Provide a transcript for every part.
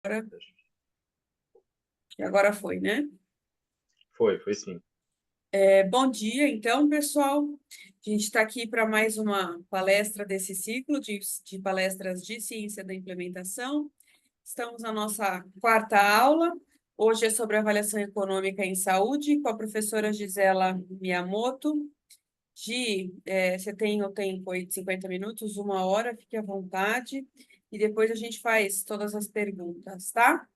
Agora, agora foi, né? Foi sim. Bom dia, então, pessoal. A gente está aqui para mais uma palestra desse ciclo de palestras de ciência da implementação. Estamos na nossa quarta aula. Hoje é sobre avaliação econômica em saúde, com a professora Gisela Miyamoto. Você tem o tempo aí de 50 minutos, 1 hora, fique à vontade. E depois a gente faz todas as perguntas, tá?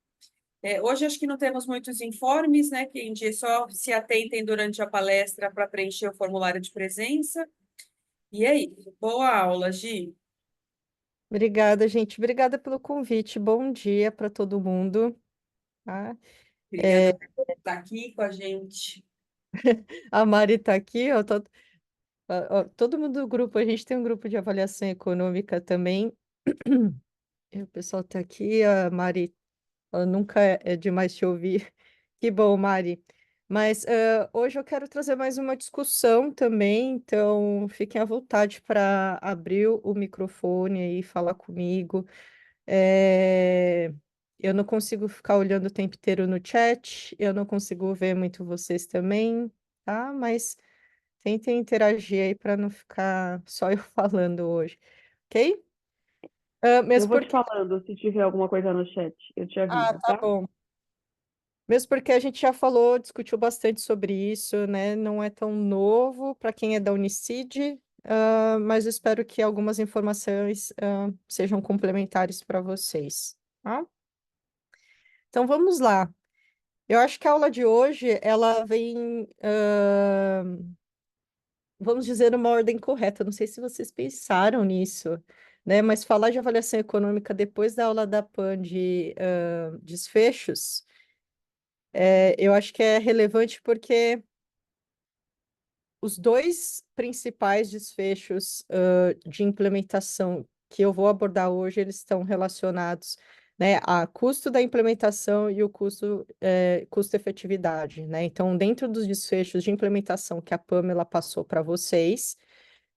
Hoje acho que não temos muitos informes, né? Que só se atentem durante a palestra para preencher o formulário de presença. E é isso. Boa aula, Gi. Obrigada, gente. Obrigada pelo convite. Bom dia para todo mundo. Tá? Obrigada por estar aqui com a gente. A Mari está aqui, ó, todo mundo do grupo. A gente tem um grupo de avaliação econômica também. E o pessoal está aqui. A Mari, ela nunca é demais te ouvir. Que bom, Mari. Mas hoje eu quero trazer mais uma discussão também, então fiquem à vontade para abrir o microfone e falar comigo. É, Eu não consigo ficar olhando o tempo inteiro no chat, eu não consigo ver muito vocês também, tá? Mas tentem interagir aí para não ficar só eu falando hoje, ok? Eu Mesmo vou te porque. falando se tiver alguma coisa no chat. Eu te Ah, aviso, tá tá? bom. Mesmo porque a gente já falou, discutiu bastante sobre isso, né? Não é tão novo para quem é da Unicid, mas eu espero que algumas informações, sejam complementares para vocês, tá? Então vamos lá. Eu acho que a aula de hoje, ela vem, vamos dizer, numa ordem correta. Não sei se vocês pensaram nisso, né? Mas falar de avaliação econômica depois da aula da PAN de desfechos, eu acho que é relevante porque os dois principais desfechos, de implementação que eu vou abordar hoje, eles estão relacionados, né, a custo da implementação e o custo-efetividade, né? Então, dentro dos desfechos de implementação que a Pamela passou para vocês,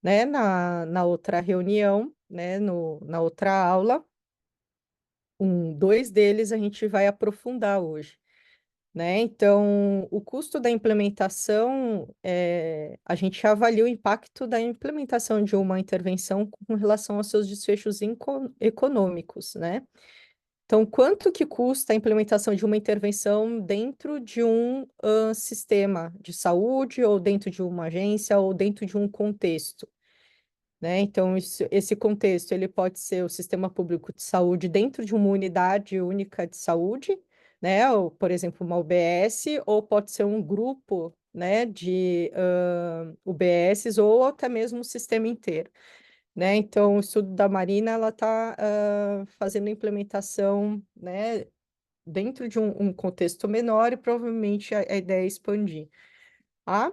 né, na outra reunião, né, na outra aula, dois deles a gente vai aprofundar hoje, né? Então, o custo da implementação, a gente avalia o impacto da implementação de uma intervenção com relação aos seus desfechos econômicos, né? Então, quanto que custa a implementação de uma intervenção dentro de um sistema de saúde, ou dentro de uma agência, ou dentro de um contexto, né? Então, esse contexto, ele pode ser o sistema público de saúde dentro de uma unidade única de saúde, né? Ou, por exemplo, uma UBS, ou pode ser um grupo, né, de UBSs, ou até mesmo o sistema inteiro, né? Então, o estudo da Marina, ela está fazendo implementação, né, dentro de um contexto menor, e provavelmente a ideia é expandir, tá?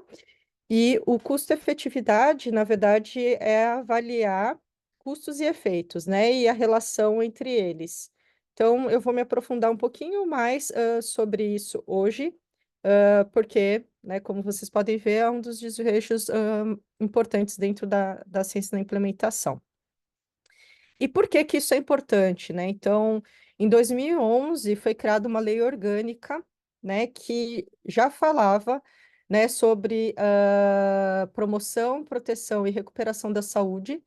E o custo-efetividade, na verdade, é avaliar custos e efeitos, né? E a relação entre eles. Então, eu vou me aprofundar um pouquinho mais sobre isso hoje, porque, né, como vocês podem ver, é um dos desfechos importantes dentro da ciência da implementação. E por que que isso é importante, né? Então, em 2011 foi criada uma lei orgânica, né, que já falava, né, sobre promoção, proteção e recuperação da saúde,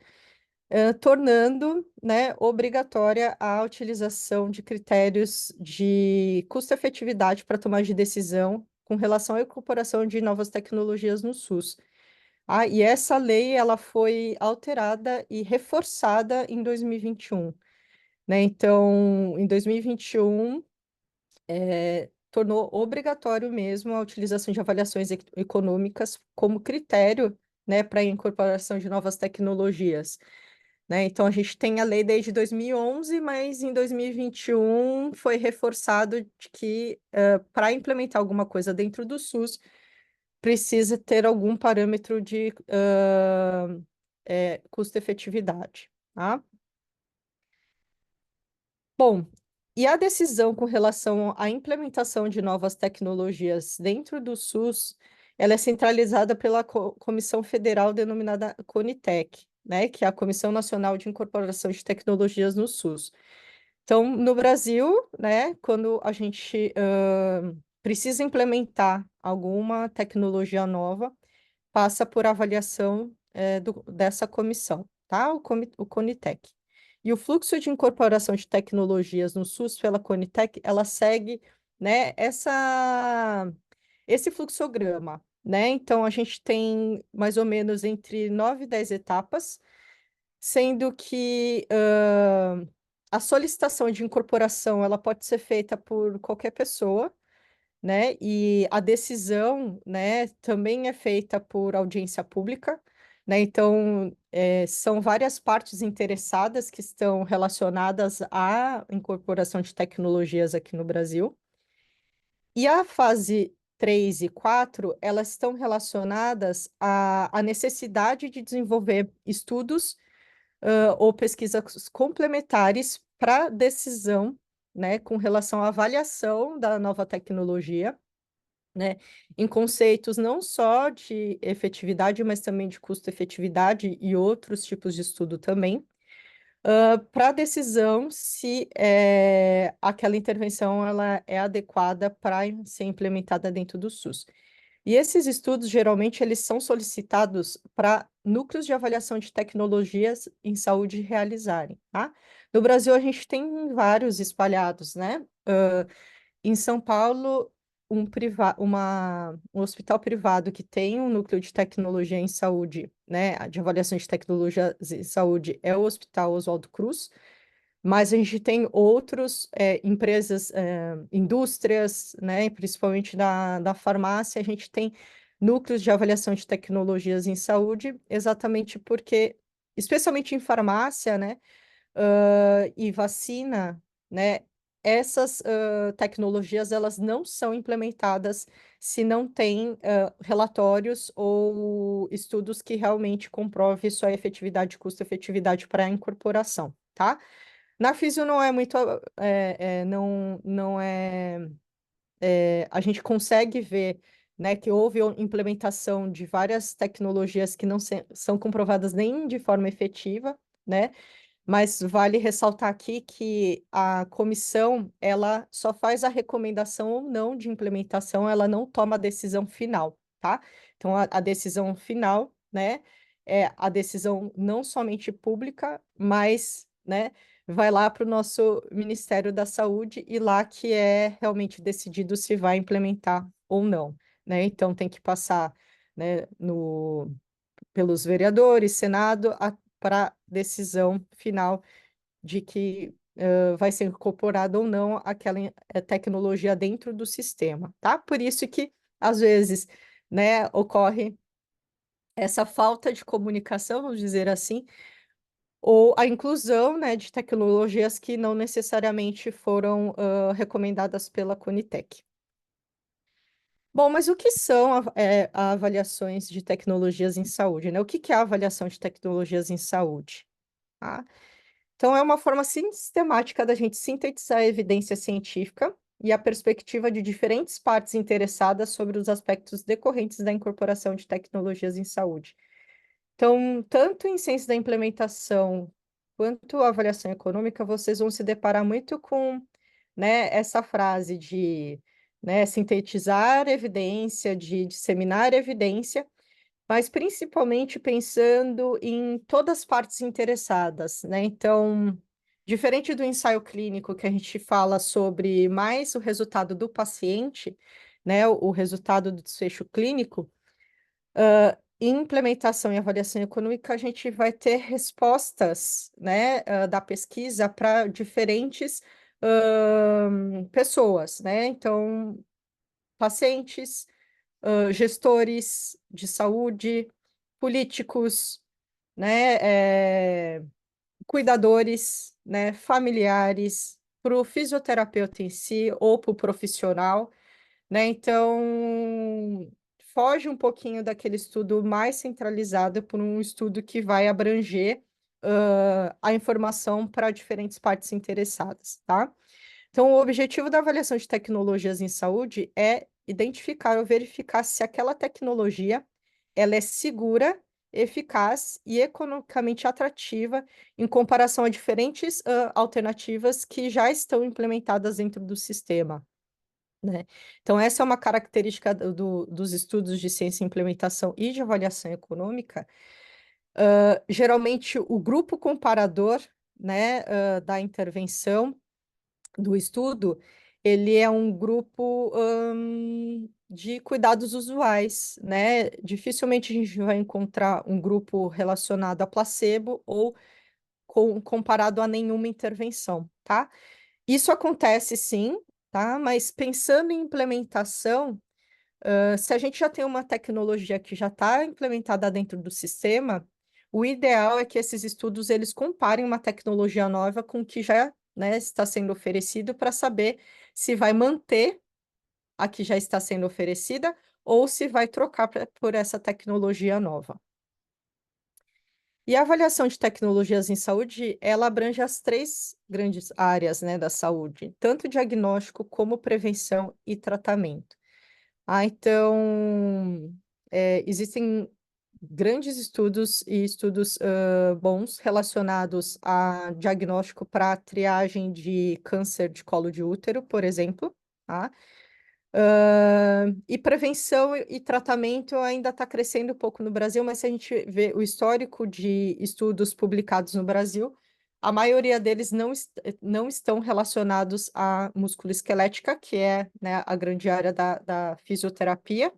tornando, né, obrigatória a utilização de critérios de custo-efetividade para tomar de decisão com relação à incorporação de novas tecnologias no SUS. Ah, e essa lei, ela foi alterada e reforçada em 2021, né? Então, em 2021, tornou obrigatório mesmo a utilização de avaliações econômicas como critério, né, para a incorporação de novas tecnologias, né? Então, a gente tem a lei desde 2011, mas em 2021 foi reforçado de que, para implementar alguma coisa dentro do SUS, precisa ter algum parâmetro de custo-efetividade, tá? Bom, e a decisão com relação à implementação de novas tecnologias dentro do SUS, ela é centralizada pela Comissão Federal denominada CONITEC, né, que é a Comissão Nacional de Incorporação de Tecnologias no SUS. Então, no Brasil, né, quando a gente precisa implementar alguma tecnologia nova, passa por avaliação dessa comissão, tá? O Conitec. E o fluxo de incorporação de tecnologias no SUS pela Conitec, ela segue, né, esse fluxograma, né? Então, a gente tem mais ou menos entre 9 e 10 etapas, sendo que a solicitação de incorporação, ela pode ser feita por qualquer pessoa, né? E a decisão, né, também é feita por audiência pública, né? Então, são várias partes interessadas que estão relacionadas à incorporação de tecnologias aqui no Brasil. E a fase 3 e 4, elas estão relacionadas à necessidade de desenvolver estudos ou pesquisas complementares para decisão, né, com relação à avaliação da nova tecnologia, né, em conceitos não só de efetividade, mas também de custo-efetividade e outros tipos de estudo também, para decisão se aquela intervenção ela é adequada para ser implementada dentro do SUS. E esses estudos, geralmente, eles são solicitados para núcleos de avaliação de tecnologias em saúde realizarem, tá? No Brasil, a gente tem vários espalhados, né? Em São Paulo, um hospital privado que tem um núcleo de tecnologia em saúde, né, de avaliação de tecnologia em saúde, é o Hospital Oswaldo Cruz, mas a gente tem outros empresas, indústrias, né, principalmente da farmácia, a gente tem núcleos de avaliação de tecnologias em saúde, exatamente porque, especialmente em farmácia, né, e vacina, né, essas tecnologias elas não são implementadas se não tem relatórios ou estudos que realmente comprovem sua efetividade, custo-efetividade para a incorporação, tá? Na físio não é muito, não é, a gente consegue ver, né, que houve implementação de várias tecnologias que não são comprovadas nem de forma efetiva, né? Mas vale ressaltar aqui que a comissão, ela só faz a recomendação ou não de implementação, ela não toma a decisão final, tá? Então, a decisão final, né, é a decisão não somente pública, mas, né, vai lá para o nosso Ministério da Saúde e lá que é realmente decidido se vai implementar ou não, né? Então, tem que passar, né, pelos vereadores, Senado, para decisão final de que vai ser incorporada ou não aquela tecnologia dentro do sistema, tá? Por isso que, às vezes, né, ocorre essa falta de comunicação, vamos dizer assim, ou a inclusão, né, de tecnologias que não necessariamente foram recomendadas pela Conitec. Bom, mas o que são avaliações de tecnologias em saúde, né? O que é a avaliação de tecnologias em saúde? Tá? Então, é uma forma sistemática da gente sintetizar a evidência científica e a perspectiva de diferentes partes interessadas sobre os aspectos decorrentes da incorporação de tecnologias em saúde. Então, tanto em ciência da implementação quanto avaliação econômica, vocês vão se deparar muito com, né, essa frase de, né, sintetizar evidência, de disseminar evidência, mas principalmente pensando em todas as partes interessadas, né? Então, diferente do ensaio clínico, que a gente fala sobre mais o resultado do paciente, né, o resultado do desfecho clínico, em implementação e avaliação econômica, a gente vai ter respostas, né, da pesquisa para diferentes pessoas, né? Então, pacientes, gestores de saúde, políticos, né, cuidadores, né, familiares, para o fisioterapeuta em si ou para o profissional, né? Então, foge um pouquinho daquele estudo mais centralizado por um estudo que vai abranger a informação para diferentes partes interessadas, tá? Então, o objetivo da avaliação de tecnologias em saúde é identificar ou verificar se aquela tecnologia ela é segura eficaz e economicamente atrativa em comparação a diferentes alternativas que já estão implementadas dentro do sistema, né? Então, essa é uma característica dos estudos de ciência e implementação e de avaliação econômica. Geralmente, o grupo comparador, né, da intervenção do estudo, ele é um grupo de cuidados usuais, né? Dificilmente a gente vai encontrar um grupo relacionado a placebo ou comparado a nenhuma intervenção, tá? Isso acontece sim, tá? Mas pensando em implementação, se a gente já tem uma tecnologia que já está implementada dentro do sistema, o ideal é que esses estudos eles comparem uma tecnologia nova com o que já, né, está sendo oferecido para saber se vai manter a que já está sendo oferecida ou se vai trocar por essa tecnologia nova. E a avaliação de tecnologias em saúde, ela abrange as três grandes áreas, né, da saúde, tanto diagnóstico como prevenção e tratamento. Então, existem grandes estudos e estudos bons relacionados a diagnóstico para triagem de câncer de colo de útero, por exemplo, tá? E prevenção e tratamento ainda está crescendo um pouco no Brasil, mas se a gente vê o histórico de estudos publicados no Brasil, a maioria deles não estão relacionados à musculoesquelética, que é, né, a grande área da fisioterapia,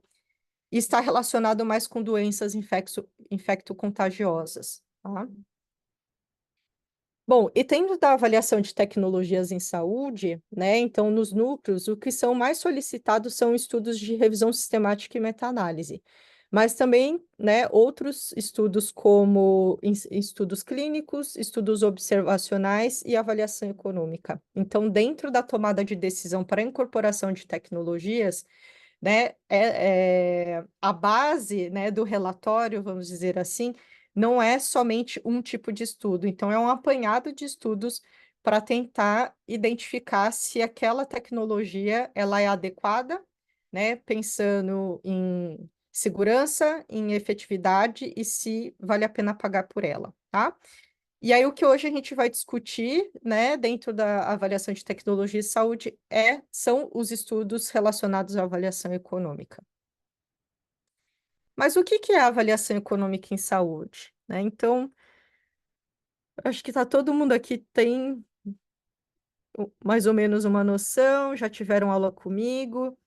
e está relacionado mais com doenças infecto-contagiosas, tá? Bom, e tendo da avaliação de tecnologias em saúde, né? Então, nos núcleos, o que são mais solicitados são estudos de revisão sistemática e meta-análise, mas também, né, outros estudos como estudos clínicos, estudos observacionais e avaliação econômica. Então, dentro da tomada de decisão para a incorporação de tecnologias, né, a base, né, do relatório, vamos dizer assim, não é somente um tipo de estudo, então é um apanhado de estudos para tentar identificar se aquela tecnologia ela é adequada, né, pensando em segurança, em efetividade e se vale a pena pagar por ela, tá? E aí o que hoje a gente vai discutir, né, dentro da avaliação de tecnologia e saúde são os estudos relacionados à avaliação econômica. Mas o que que é a avaliação econômica em saúde, né? Então, acho que todo mundo aqui tem mais ou menos uma noção, já tiveram aula comigo,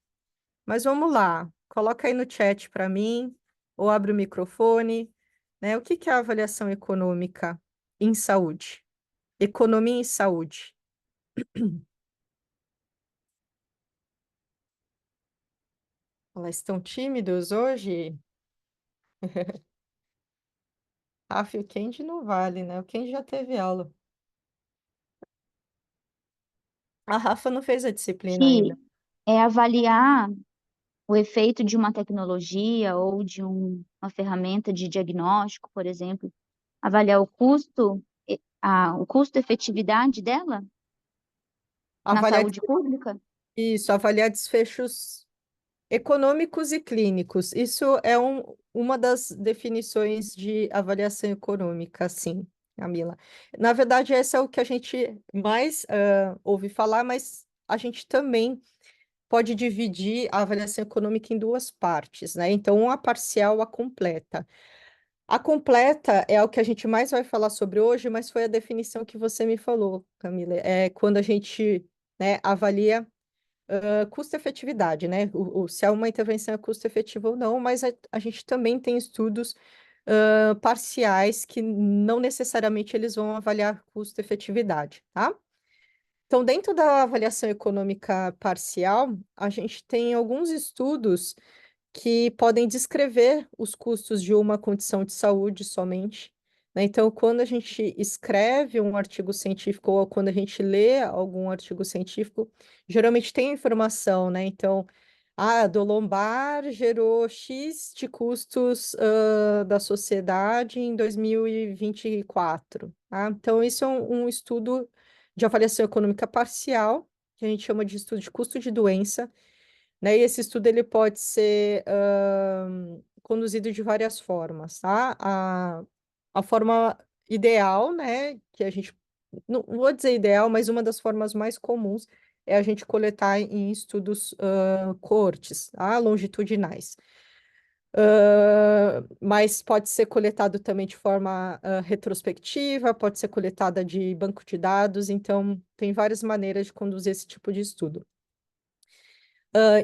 mas vamos lá, coloca aí no chat para mim, ou abre o microfone, né? O que que é a avaliação econômica em saúde? Economia em saúde. Elas estão tímidos hoje? O Kendi não vale, né? O Kendi já teve aula. A Rafa não fez a disciplina Que ainda. é avaliar o efeito de uma tecnologia ou de uma ferramenta de diagnóstico, por exemplo, avaliar o custo, o custo-efetividade dela na Avaliar, saúde pública? isso, avaliar desfechos econômicos e clínicos. Isso é uma das definições de avaliação econômica, sim, Camila. Na verdade, esse é o que a gente mais ouve falar, mas a gente também pode dividir a avaliação econômica em duas partes, né? Então, uma parcial, a completa. A completa é o que a gente mais vai falar sobre hoje, mas foi a definição que você me falou, Camila. É quando a gente, né, avalia custo-efetividade, né? Se é uma intervenção é custo-efetiva ou não, mas a gente também tem estudos parciais que não necessariamente eles vão avaliar custo-efetividade, tá? Então, dentro da avaliação econômica parcial, a gente tem alguns estudos que podem descrever os custos de uma condição de saúde somente, né? Então, quando a gente escreve um artigo científico ou quando a gente lê algum artigo científico, geralmente tem informação, né? Então, do lombar gerou X de custos da sociedade em 2024, tá? Então, isso é um estudo de avaliação econômica parcial, que a gente chama de estudo de custo de doença, né? E esse estudo ele pode ser conduzido de várias formas, tá? A forma ideal, né, que a gente, não vou dizer ideal, mas uma das formas mais comuns é a gente coletar em estudos coortes, tá? Longitudinais. Mas pode ser coletado também de forma retrospectiva, pode ser coletada de banco de dados, então tem várias maneiras de conduzir esse tipo de estudo.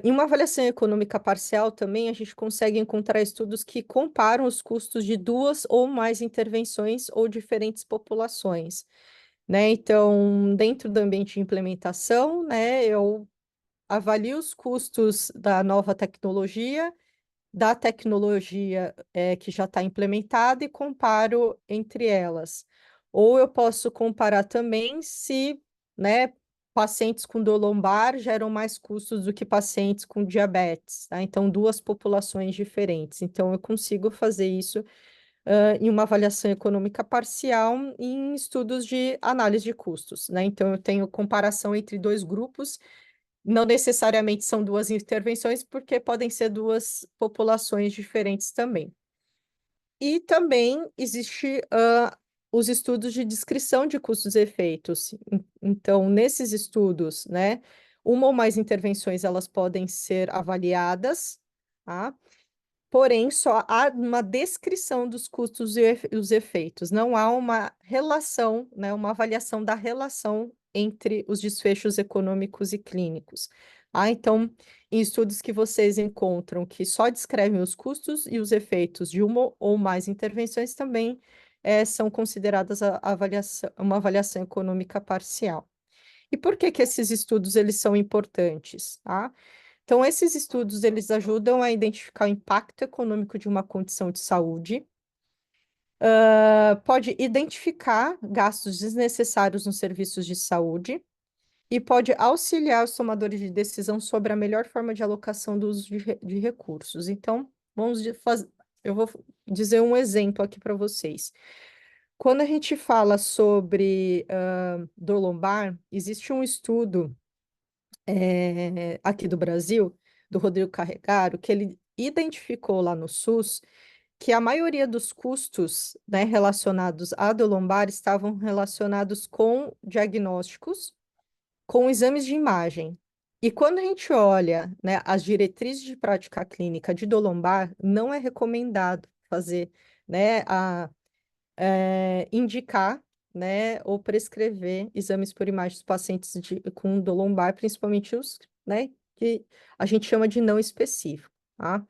Em uma avaliação econômica parcial também, a gente consegue encontrar estudos que comparam os custos de duas ou mais intervenções ou diferentes populações, né? Então, dentro do ambiente de implementação, né, eu avalio os custos da nova tecnologia, da tecnologia que já está implementada e comparo entre elas. Ou eu posso comparar também se, né, pacientes com dor lombar geram mais custos do que pacientes com diabetes, tá? Então, duas populações diferentes. Então, eu consigo fazer isso em uma avaliação econômica parcial em estudos de análise de custos, né? Então, eu tenho comparação entre dois grupos, não necessariamente são duas intervenções, porque podem ser duas populações diferentes também. E também existe os estudos de descrição de custos e efeitos. Então, nesses estudos, né, uma ou mais intervenções elas podem ser avaliadas, tá? Porém, só há uma descrição dos custos e os efeitos. Não há uma relação, né, uma avaliação da relação entre os desfechos econômicos e clínicos. Então, em estudos que vocês encontram que só descrevem os custos e os efeitos de uma ou mais intervenções também são consideradas uma avaliação econômica parcial. E por que que esses estudos eles são importantes? Tá? Então, esses estudos, eles ajudam a identificar o impacto econômico de uma condição de saúde, pode identificar gastos desnecessários nos serviços de saúde e pode auxiliar os tomadores de decisão sobre a melhor forma de alocação do uso de recursos. Então, eu vou dizer um exemplo aqui para vocês. Quando a gente fala sobre dor lombar, existe um estudo aqui do Brasil, do Rodrigo Carregaro, que ele identificou lá no SUS que a maioria dos custos, né, relacionados à dor lombar estavam relacionados com diagnósticos, com exames de imagem. E quando a gente olha, né, as diretrizes de prática clínica de dor lombar, não é recomendado fazer, né, indicar, né, ou prescrever exames por imagem dos pacientes com dor lombar, principalmente os, né, que a gente chama de não específico, tá?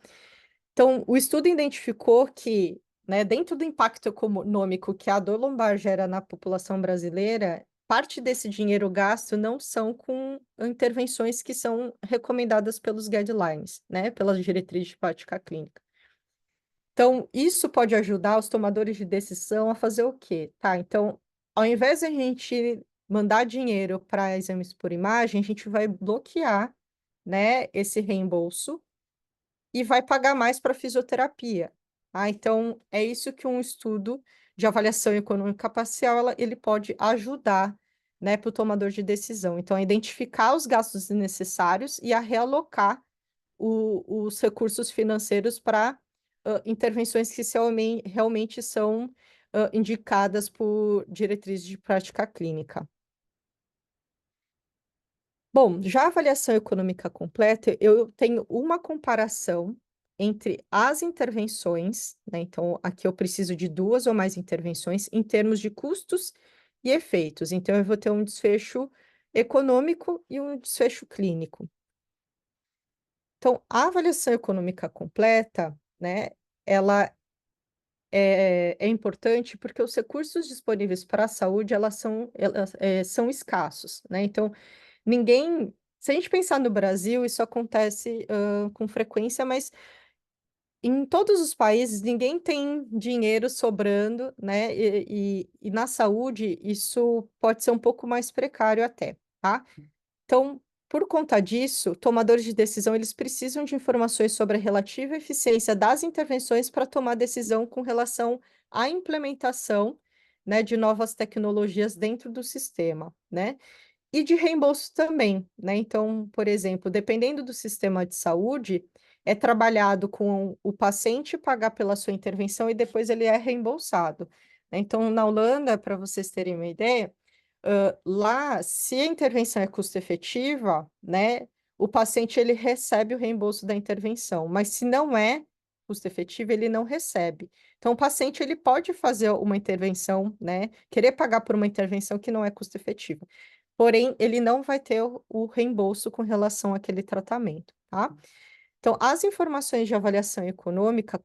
Então, o estudo identificou que, né, dentro do impacto econômico que a dor lombar gera na população brasileira, parte desse dinheiro gasto não são com intervenções que são recomendadas pelos guidelines, né, pelas diretrizes de prática clínica. Então, isso pode ajudar os tomadores de decisão a fazer o quê? Tá, então, ao invés de a gente mandar dinheiro para exames por imagem, a gente vai bloquear, né, esse reembolso e vai pagar mais para fisioterapia. Então, é isso que um estudo de avaliação econômica parcial, ele pode ajudar, né, para o tomador de decisão. Então, a identificar os gastos necessários e a realocar os recursos financeiros para intervenções que realmente são indicadas por diretrizes de prática clínica. Bom, já a avaliação econômica completa, eu tenho uma comparação entre as intervenções, né? Então, aqui eu preciso de duas ou mais intervenções em termos de custos e efeitos. Então, eu vou ter um desfecho econômico e um desfecho clínico. Então, a avaliação econômica completa, né, ela é importante porque os recursos disponíveis para a saúde, elas são escassos, né? Então, se a gente pensar no Brasil, isso acontece com frequência, mas em todos os países, ninguém tem dinheiro sobrando, né? E na saúde, isso pode ser um pouco mais precário até, tá? Então, por conta disso, tomadores de decisão, eles precisam de informações sobre a relativa eficiência das intervenções para tomar decisão com relação à implementação, né, de novas tecnologias dentro do sistema, né? E de reembolso também, né? Então, por exemplo, dependendo do sistema de saúde, é trabalhado com o paciente pagar pela sua intervenção e depois ele é reembolsado, né? Então, na Holanda, para vocês terem uma ideia, lá, se a intervenção é custo efetiva, né, o paciente ele recebe o reembolso da intervenção, mas se não é custo efetivo, ele não recebe. Então, o paciente ele pode fazer uma intervenção, né, querer pagar por uma intervenção que não é custo efetiva, porém, ele não vai ter o reembolso com relação àquele tratamento, tá? Então, as informações de avaliação econômica,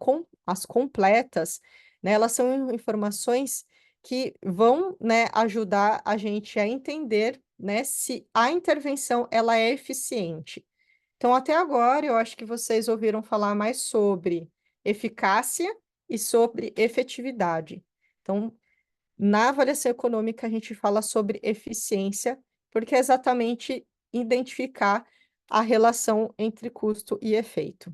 as completas, né, elas são informações que vão, né, ajudar a gente a entender, né, se a intervenção ela é eficiente. Então, até agora, eu acho que vocês ouviram falar mais sobre eficácia e sobre efetividade. Então, na avaliação econômica, a gente fala sobre eficiência, porque é exatamente identificar a relação entre custo e efeito.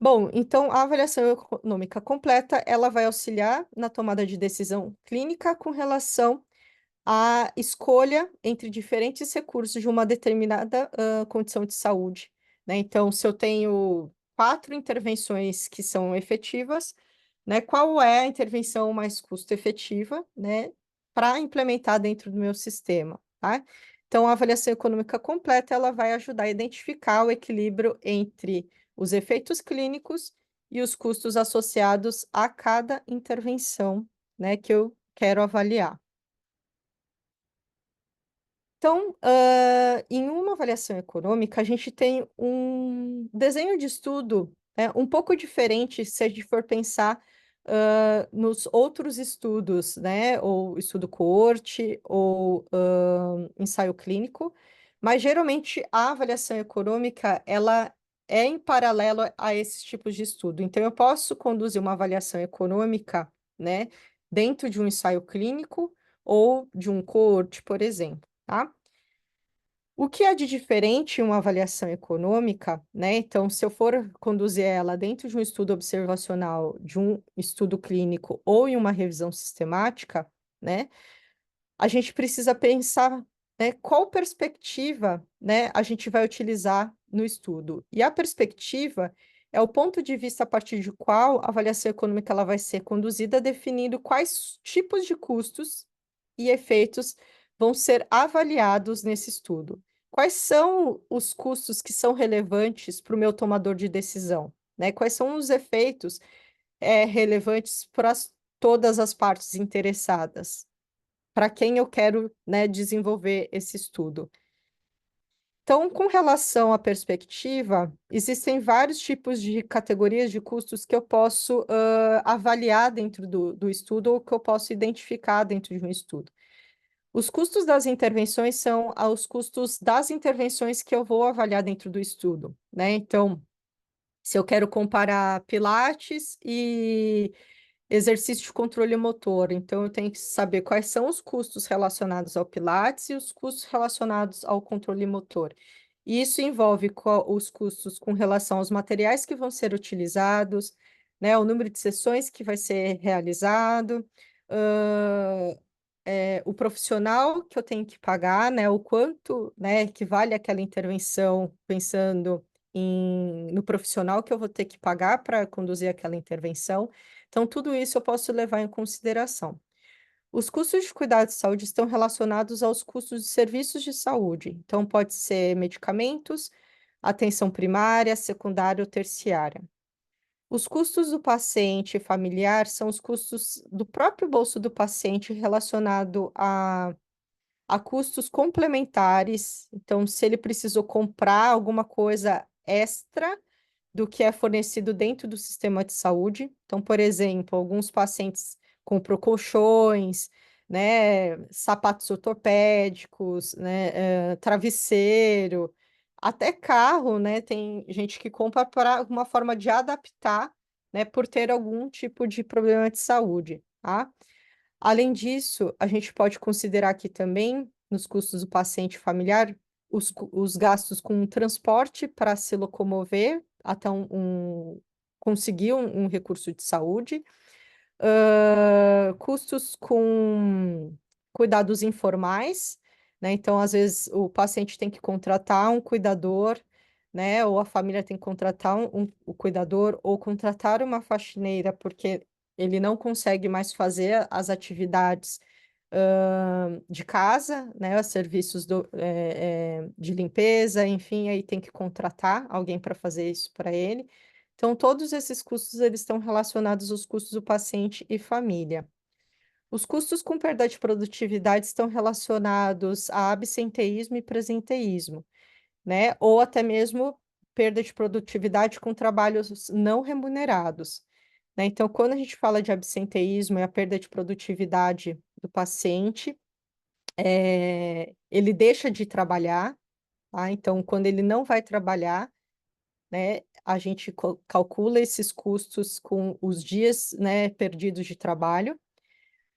Bom, então a avaliação econômica completa, ela vai auxiliar na tomada de decisão clínica com relação à escolha entre diferentes recursos de uma determinada condição de saúde, né? Então, se eu tenho 4 intervenções que são efetivas, né? Qual é a intervenção mais custo-efetiva, né? Para implementar dentro do meu sistema, tá? Então, a avaliação econômica completa, ela vai ajudar a identificar o equilíbrio entre os efeitos clínicos e os custos associados a cada intervenção, né, que eu quero avaliar. Então, em uma avaliação econômica, a gente tem um desenho de estudo, né, um pouco diferente se a gente for pensar nos outros estudos, né, ou estudo coorte, ou ensaio clínico, mas geralmente a avaliação econômica, ela é em paralelo a esses tipos de estudo. Então, eu posso conduzir uma avaliação econômica, né, dentro de um ensaio clínico ou de um coorte, por exemplo. Tá? O que há de diferente em uma avaliação econômica, né? Então, se eu for conduzir ela dentro de um estudo observacional, de um estudo clínico ou em uma revisão sistemática, né? A gente precisa pensar, né, qual perspectiva, né, a gente vai utilizar no estudo. E a perspectiva é o ponto de vista a partir de qual a avaliação econômica ela vai ser conduzida, definindo quais tipos de custos e efeitos vão ser avaliados nesse estudo. Quais são os custos que são relevantes para o meu tomador de decisão, né? Quais são os efeitos relevantes para todas as partes interessadas? Para quem eu quero, né, desenvolver esse estudo. Então, com relação à perspectiva, existem vários tipos de categorias de custos que eu posso avaliar dentro do estudo ou que eu posso identificar dentro de um estudo. Os custos das intervenções são os custos das intervenções que eu vou avaliar dentro do estudo, né? Então, se eu quero comparar Pilates e exercício de controle motor, então eu tenho que saber quais são os custos relacionados ao Pilates e os custos relacionados ao controle motor. E isso envolve os custos com relação aos materiais que vão ser utilizados, né, o número de sessões que vai ser realizado, o profissional que eu tenho que pagar, né, o quanto, né, que vale aquela intervenção, pensando no profissional que eu vou ter que pagar para conduzir aquela intervenção. Então, tudo isso eu posso levar em consideração. Os custos de cuidado de saúde estão relacionados aos custos de serviços de saúde. Então, pode ser medicamentos, atenção primária, secundária ou terciária. Os custos do paciente familiar são os custos do próprio bolso do paciente relacionado a custos complementares. Então, se ele precisou comprar alguma coisa extra do que é fornecido dentro do sistema de saúde. Então, por exemplo, alguns pacientes compram colchões, né, sapatos ortopédicos, né, travesseiro, até carro, né? Tem gente que compra para uma forma de adaptar, né, por ter algum tipo de problema de saúde, tá? Além disso, a gente pode considerar aqui também, nos custos do paciente familiar, os gastos com transporte para se locomover até conseguir um recurso de saúde, custos com cuidados informais, né? Então, às vezes, o paciente tem que contratar um cuidador, né? Ou a família tem que contratar o cuidador ou contratar uma faxineira porque ele não consegue mais fazer as atividades de casa, né? Os serviços de limpeza, enfim, aí tem que contratar alguém para fazer isso para ele. Então, todos esses custos eles estão relacionados aos custos do paciente e família. Os custos com perda de produtividade estão relacionados a absenteísmo e presenteísmo, né? Ou até mesmo perda de produtividade com trabalhos não remunerados, né? Então, quando a gente fala de absenteísmo e a perda de produtividade do paciente, ele deixa de trabalhar, tá? Então, quando ele não vai trabalhar, né, a gente calcula esses custos com os dias, né, perdidos de trabalho.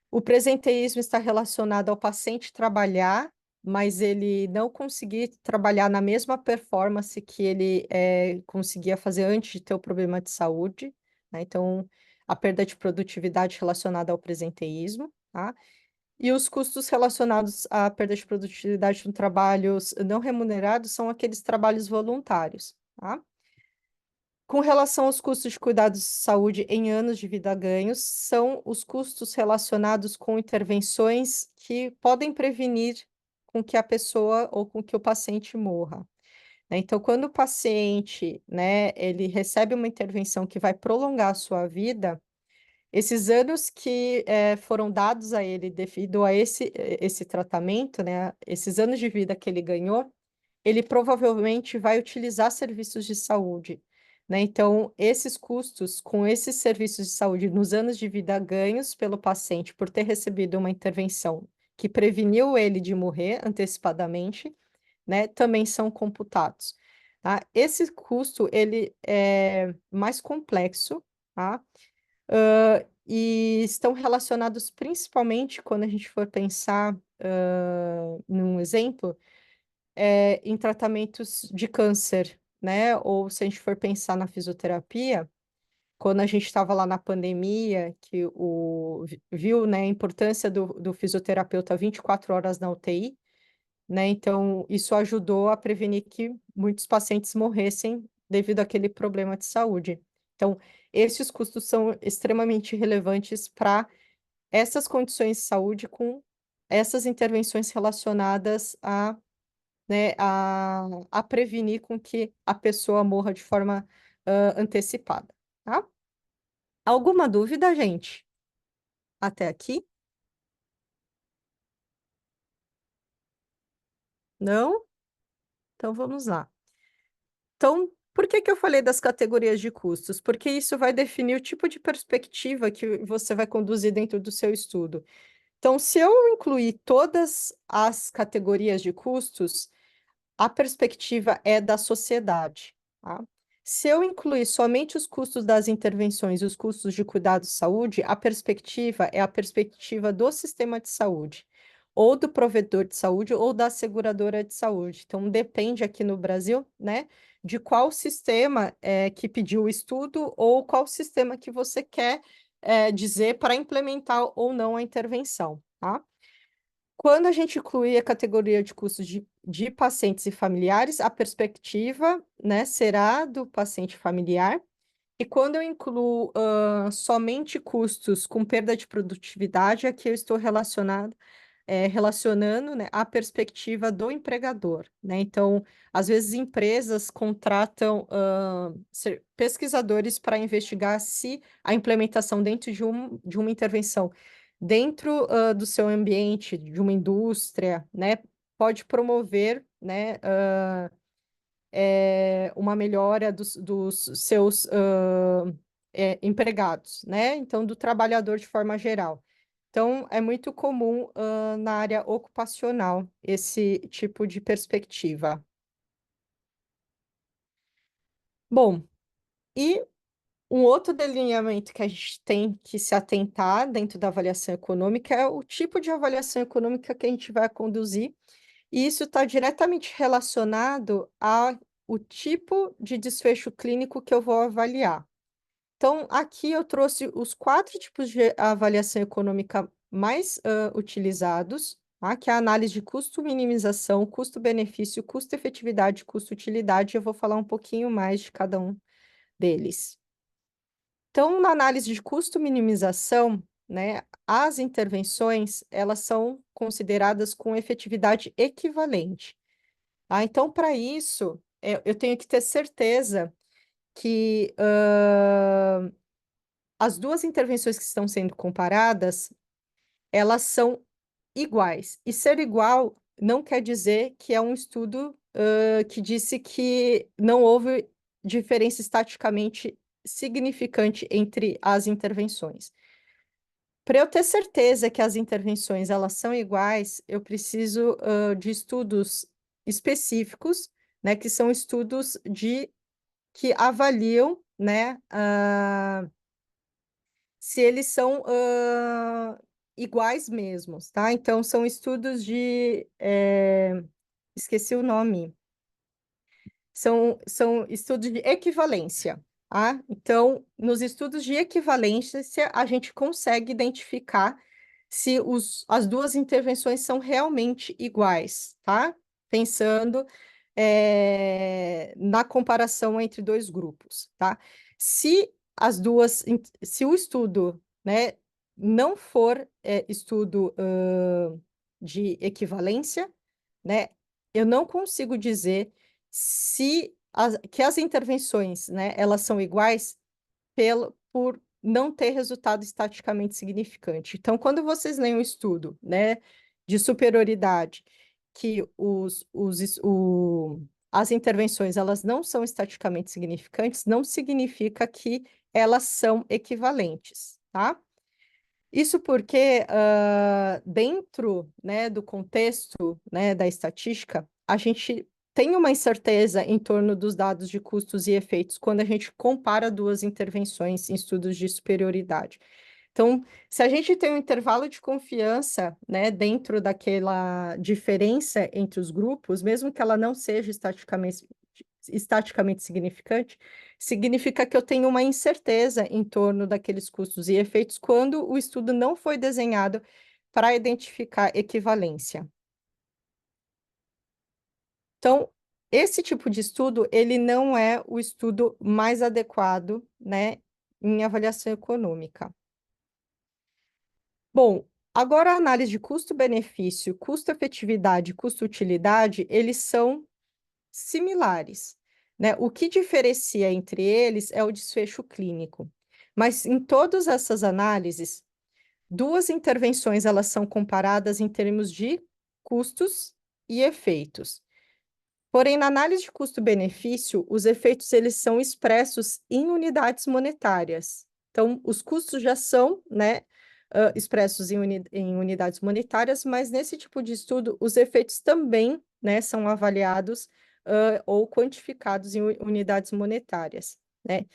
O presenteísmo está relacionado ao paciente trabalhar, mas ele não conseguir trabalhar na mesma performance que ele conseguia fazer antes de ter o problema de saúde, né? Então, a perda de produtividade relacionada ao presenteísmo, tá? E os custos relacionados à perda de produtividade com trabalhos não remunerados são aqueles trabalhos voluntários, tá? Com relação aos custos de cuidados de saúde em anos de vida ganhos, são os custos relacionados com intervenções que podem prevenir com que a pessoa ou com que o paciente morra, né? Então, quando o paciente, né, ele recebe uma intervenção que vai prolongar a sua vida, esses anos que foram dados a ele devido a esse tratamento, né, esses anos de vida que ele ganhou, ele provavelmente vai utilizar serviços de saúde, né? Então, esses custos com esses serviços de saúde nos anos de vida ganhos pelo paciente por ter recebido uma intervenção que preveniu ele de morrer antecipadamente, né, também são computados, tá? Esse custo, ele é mais complexo, tá? E estão relacionados principalmente quando a gente for pensar num exemplo, em tratamentos de câncer, né? Ou se a gente for pensar na fisioterapia, quando a gente estava lá na pandemia, que viu, né, a importância do fisioterapeuta 24 horas na UTI, né? Então, isso ajudou a prevenir que muitos pacientes morressem devido àquele problema de saúde. Então, esses custos são extremamente relevantes para essas condições de saúde com essas intervenções relacionadas né, a prevenir com que a pessoa morra de forma antecipada, tá? Alguma dúvida, gente? Até aqui? Não? Então vamos lá. Então, por que que eu falei das categorias de custos? Porque isso vai definir o tipo de perspectiva que você vai conduzir dentro do seu estudo. Então, se eu incluir todas as categorias de custos, a perspectiva é da sociedade, tá? Se eu incluir somente os custos das intervenções e os custos de cuidado de saúde, a perspectiva é a perspectiva do sistema de saúde, ou do provedor de saúde, ou da seguradora de saúde. Então, depende aqui no Brasil, né, de qual sistema que pediu o estudo, ou qual sistema que você quer dizer para implementar ou não a intervenção, tá? Quando a gente inclui a categoria de custos de pacientes e familiares, a perspectiva, né, será do paciente familiar. E quando eu incluo somente custos com perda de produtividade, aqui eu estou relacionando, né, a perspectiva do empregador, né? Então, às vezes empresas contratam pesquisadores para investigar se a implementação dentro de uma intervenção dentro do seu ambiente, de uma indústria, né, pode promover, né, uma melhora dos seus empregados, né? Então, do trabalhador de forma geral. Então, é muito comum na área ocupacional esse tipo de perspectiva. Bom, e um outro delineamento que a gente tem que se atentar dentro da avaliação econômica é o tipo de avaliação econômica que a gente vai conduzir, e isso está diretamente relacionado ao tipo de desfecho clínico que eu vou avaliar. Então, aqui eu trouxe os 4 tipos de avaliação econômica mais utilizados, tá? Que é a análise de custo-minimização, custo-benefício, custo-efetividade, custo-utilidade. Eu vou falar um pouquinho mais de cada um deles. Então, na análise de custo-minimização, né, as intervenções, elas são consideradas com efetividade equivalente, tá? Então, para isso, eu tenho que ter certeza que as duas intervenções que estão sendo comparadas, elas são iguais. E ser igual não quer dizer que é um estudo que disse que não houve diferença estatisticamente significante entre as intervenções. Para eu ter certeza que as intervenções elas são iguais, eu preciso de estudos específicos, né, que são estudos que avaliam, né, se eles são iguais mesmos, tá? Então, são estudos esqueci o nome. São estudos de equivalência, tá? Então, nos estudos de equivalência, a gente consegue identificar se as duas intervenções são realmente iguais, tá? Pensando na comparação entre dois grupos, tá? Se o estudo, né, não for estudo de equivalência, né, eu não consigo dizer que as intervenções, né, elas são iguais por não ter resultado estatisticamente significante. Então, quando vocês leem um estudo, né, de superioridade, que as intervenções elas não são estatisticamente significantes, não significa que elas são equivalentes, tá? Isso porque, dentro, né, do contexto, né, da estatística, a gente tem uma incerteza em torno dos dados de custos e efeitos quando a gente compara duas intervenções em estudos de superioridade. Então, se a gente tem um intervalo de confiança, né, dentro daquela diferença entre os grupos, mesmo que ela não seja estaticamente significante, significa que eu tenho uma incerteza em torno daqueles custos e efeitos quando o estudo não foi desenhado para identificar equivalência. Então, esse tipo de estudo, ele não é o estudo mais adequado, né, em avaliação econômica. Bom, agora a análise de custo-benefício, custo-efetividade, custo-utilidade, eles são similares, né? O que diferencia entre eles é o desfecho clínico. Mas em todas essas análises, duas intervenções elas são comparadas em termos de custos e efeitos. Porém, na análise de custo-benefício, os efeitos eles são expressos em unidades monetárias. Então, os custos já são, né, expressos em unidades monetárias, mas nesse tipo de estudo, os efeitos também, né, são avaliados ou quantificados em unidades monetárias, né?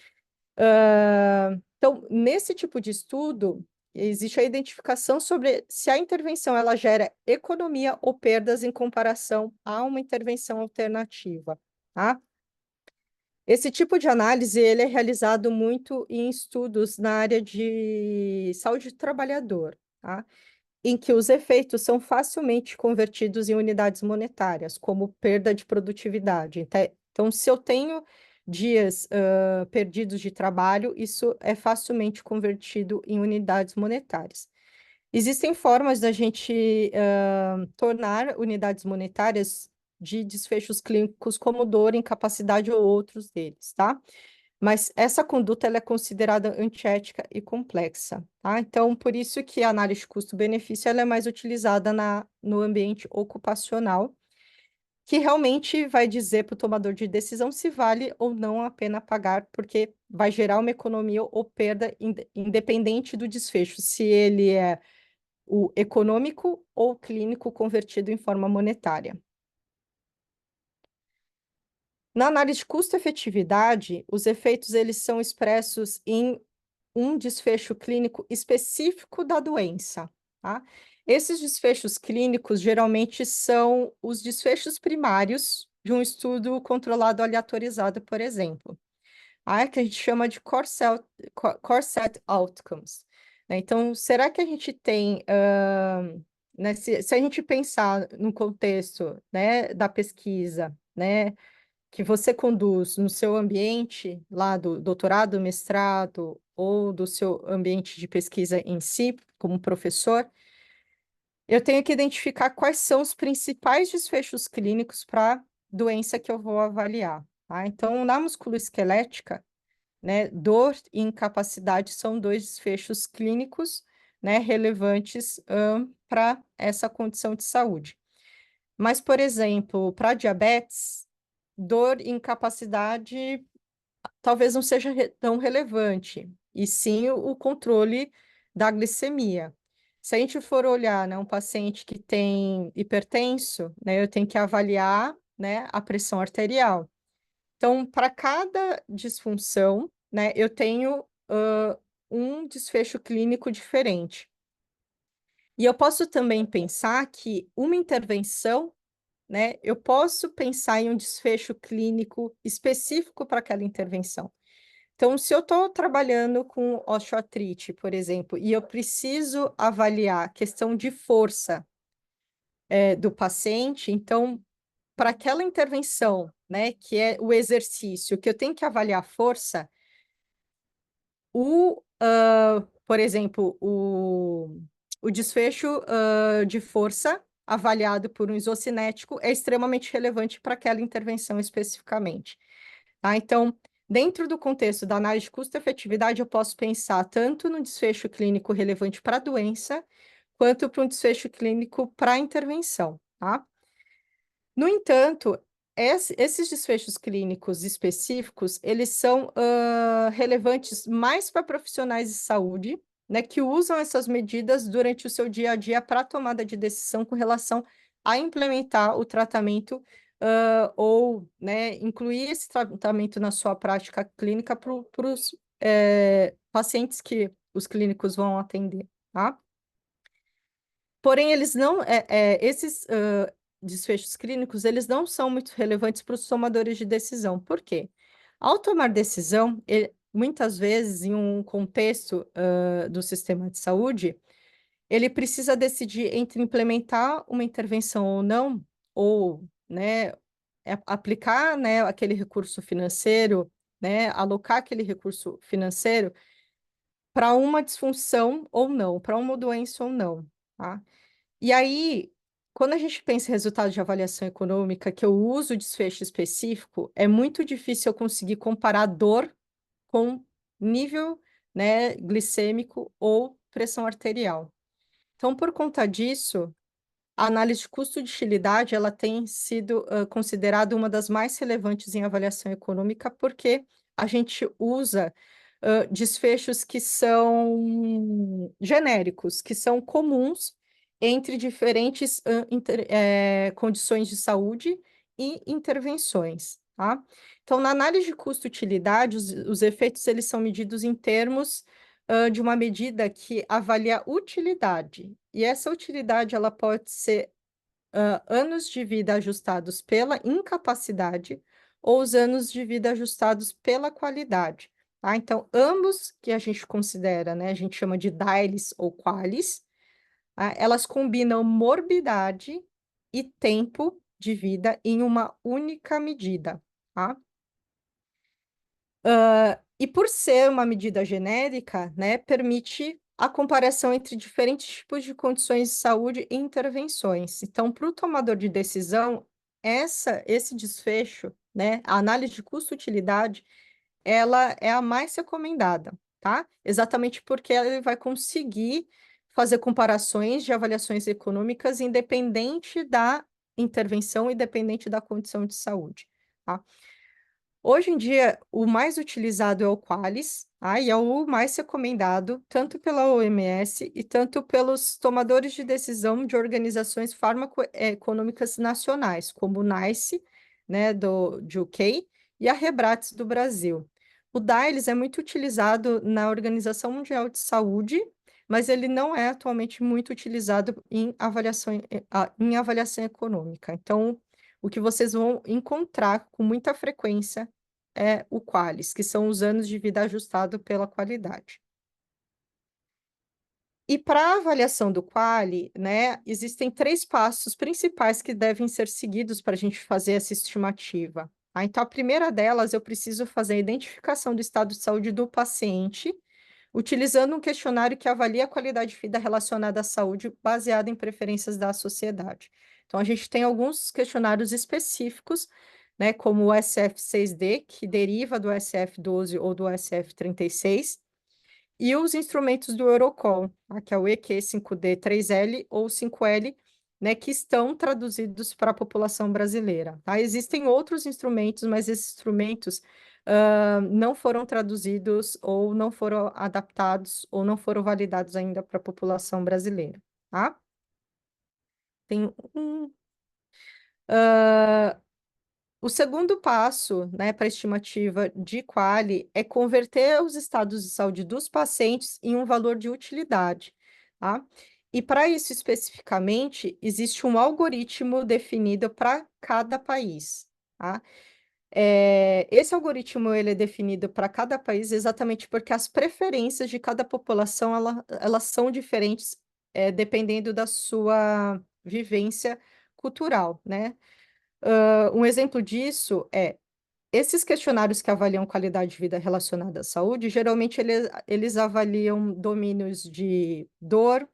Então, nesse tipo de estudo, existe a identificação sobre se a intervenção ela gera economia ou perdas em comparação a uma intervenção alternativa, tá? Esse tipo de análise ele é realizado muito em estudos na área de saúde do trabalhador, tá? Em que os efeitos são facilmente convertidos em unidades monetárias, como perda de produtividade. Então, se eu tenho dias perdidos de trabalho, isso é facilmente convertido em unidades monetárias. Existem formas da gente tornar unidades monetárias de desfechos clínicos como dor, incapacidade ou outros deles, tá? Mas essa conduta ela é considerada antiética e complexa, tá? Então, por isso que a análise de custo-benefício ela é mais utilizada no ambiente ocupacional, que realmente vai dizer para o tomador de decisão se vale ou não a pena pagar, porque vai gerar uma economia ou perda independente do desfecho, se ele é o econômico ou clínico convertido em forma monetária. Na análise de custo-efetividade, os efeitos eles são expressos em um desfecho clínico específico da doença, tá? Esses desfechos clínicos geralmente são os desfechos primários de um estudo controlado aleatorizado, por exemplo, que a gente chama de core set outcomes, né? Então, será que a gente tem né, se a gente pensar no contexto, né, da pesquisa, né, que você conduz no seu ambiente lá do doutorado, mestrado ou do seu ambiente de pesquisa em si, como professor, eu tenho que identificar quais são os principais desfechos clínicos para a doença que eu vou avaliar, tá? Então, na musculoesquelética, né, dor e incapacidade são dois desfechos clínicos, né, relevantes para essa condição de saúde. Mas, por exemplo, para diabetes, dor e incapacidade talvez não seja tão relevante, e sim o controle da glicemia. Se a gente for olhar, né, um paciente que tem hipertenso, né, eu tenho que avaliar, né, a pressão arterial. Então, para cada disfunção, né, eu tenho um desfecho clínico diferente. E eu posso também pensar que uma intervenção, né, eu posso pensar em um desfecho clínico específico para aquela intervenção. Então, se eu estou trabalhando com osteoartrite, por exemplo, e eu preciso avaliar a questão de força do paciente, então, para aquela intervenção, né, que é o exercício, que eu tenho que avaliar a força, por exemplo, o desfecho de força avaliado por um isocinético é extremamente relevante para aquela intervenção especificamente. Tá? Então, dentro do contexto da análise de custo-efetividade, eu posso pensar tanto no desfecho clínico relevante para a doença, quanto para um desfecho clínico para a intervenção. Tá? No entanto, esses desfechos clínicos específicos, eles são relevantes mais para profissionais de saúde, né, que usam essas medidas durante o seu dia a dia para tomada de decisão com relação a implementar o tratamento ou, né, incluir esse tratamento na sua prática clínica para os pacientes que os clínicos vão atender, tá? Porém, eles não, esses desfechos clínicos, eles não são muito relevantes para os tomadores de decisão. Por quê? Ao tomar decisão, muitas vezes, em um contexto do sistema de saúde, ele precisa decidir entre implementar uma intervenção ou não, ou, né, aplicar, né, aquele recurso financeiro, né, alocar aquele recurso financeiro para uma disfunção ou não, para uma doença ou não, tá? E aí, quando a gente pensa em resultado de avaliação econômica, que eu uso desfecho específico, é muito difícil eu conseguir comparar dor com nível, né, glicêmico ou pressão arterial. Então, por conta disso, a análise de custo de utilidade, ela tem sido considerada uma das mais relevantes em avaliação econômica, porque a gente usa desfechos que são genéricos, que são comuns entre diferentes condições de saúde e intervenções, tá? Então, na análise de custo-utilidade, os efeitos eles são medidos em termos de uma medida que avalia utilidade. E essa utilidade ela pode ser anos de vida ajustados pela incapacidade ou os anos de vida ajustados pela qualidade. Tá? Então, ambos que a gente considera, né, a gente chama de DAILs ou QALYs, tá? Elas combinam morbidade e tempo de vida em uma única medida. Tá? E por ser uma medida genérica, né, permite a comparação entre diferentes tipos de condições de saúde e intervenções. Então, para o tomador de decisão, esse desfecho, né, a análise de custo-utilidade, ela é a mais recomendada, tá? Exatamente porque ele vai conseguir fazer comparações de avaliações econômicas independente da intervenção, independente da condição de saúde, tá? Hoje em dia, o mais utilizado é o Qualis, tá? E é o mais recomendado, tanto pela OMS e tanto pelos tomadores de decisão de organizações farmacoeconômicas nacionais, como o NICE, né, de UK, e a Rebrates do Brasil. O DAILS é muito utilizado na Organização Mundial de Saúde, mas ele não é atualmente muito utilizado em avaliação econômica. Então, o que vocês vão encontrar com muita frequência é o QALYS, que são os anos de vida ajustado pela qualidade. E para a avaliação do quali, né, existem 3 passos principais que devem ser seguidos para a gente fazer essa estimativa. Tá? Então, a primeira delas, eu preciso fazer a identificação do estado de saúde do paciente, utilizando um questionário que avalia a qualidade de vida relacionada à saúde, baseado em preferências da sociedade. Então, a gente tem alguns questionários específicos, né, como o SF6D, que deriva do SF12 ou do SF36, e os instrumentos do Eurocon, tá? Que é o EQ5D 3L ou 5L, né, que estão traduzidos para a população brasileira. Tá? Existem outros instrumentos, mas esses instrumentos não foram traduzidos ou não foram adaptados ou não foram validados ainda para a população brasileira. Tá? Tem um. O segundo passo, né, para a estimativa de quali é converter os estados de saúde dos pacientes em um valor de utilidade, tá? E para isso especificamente, existe um algoritmo definido para cada país, tá? Esse algoritmo ele é definido para cada país exatamente porque as preferências de cada população elas são diferentes, dependendo da sua vivência cultural, né? Um exemplo disso é esses questionários que avaliam qualidade de vida relacionada à saúde, geralmente eles avaliam domínios de dor,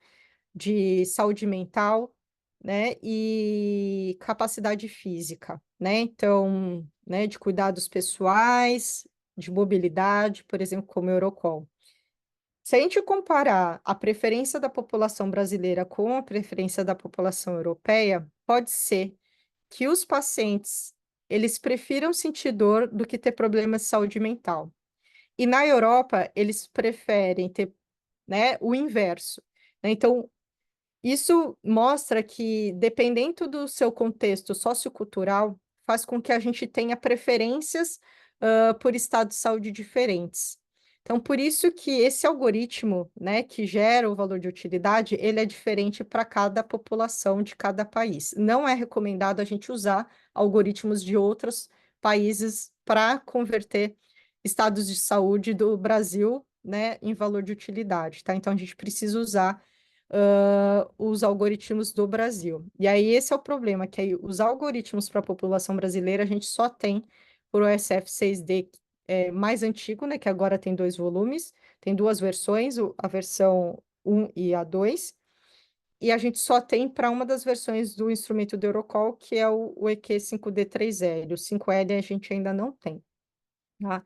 de saúde mental, né, e capacidade física, né? Então, né, de cuidados pessoais, de mobilidade, por exemplo, como o Eurocall. Se a gente comparar a preferência da população brasileira com a preferência da população europeia, pode ser que os pacientes eles prefiram sentir dor do que ter problemas de saúde mental. E na Europa, eles preferem ter, né, o inverso. Né? Então, isso mostra que, dependendo do seu contexto sociocultural, faz com que a gente tenha preferências por estado de saúde diferentes. Então, por isso que esse algoritmo, né, que gera o valor de utilidade, ele é diferente para cada população de cada país. Não é recomendado a gente usar algoritmos de outros países para converter estados de saúde do Brasil, né, em valor de utilidade, tá? Então, a gente precisa usar os algoritmos do Brasil. E aí esse é o problema, que aí os algoritmos para a população brasileira a gente só tem por o SF6D mais antigo, né, que agora tem 2 volumes, tem 2 versões, a versão 1 e a 2, e a gente só tem para uma das versões do instrumento do Eurocall, que é o EQ5D3L. O 5L a gente ainda não tem. Tá?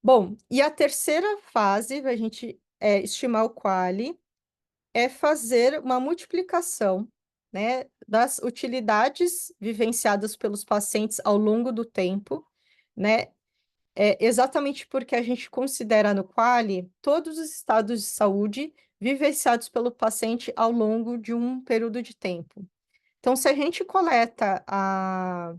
Bom, e a terceira fase, a gente estimar o quali, é fazer uma multiplicação, né, das utilidades vivenciadas pelos pacientes ao longo do tempo, né, exatamente porque a gente considera no quali todos os estados de saúde vivenciados pelo paciente ao longo de um período de tempo. Então, se a gente coleta a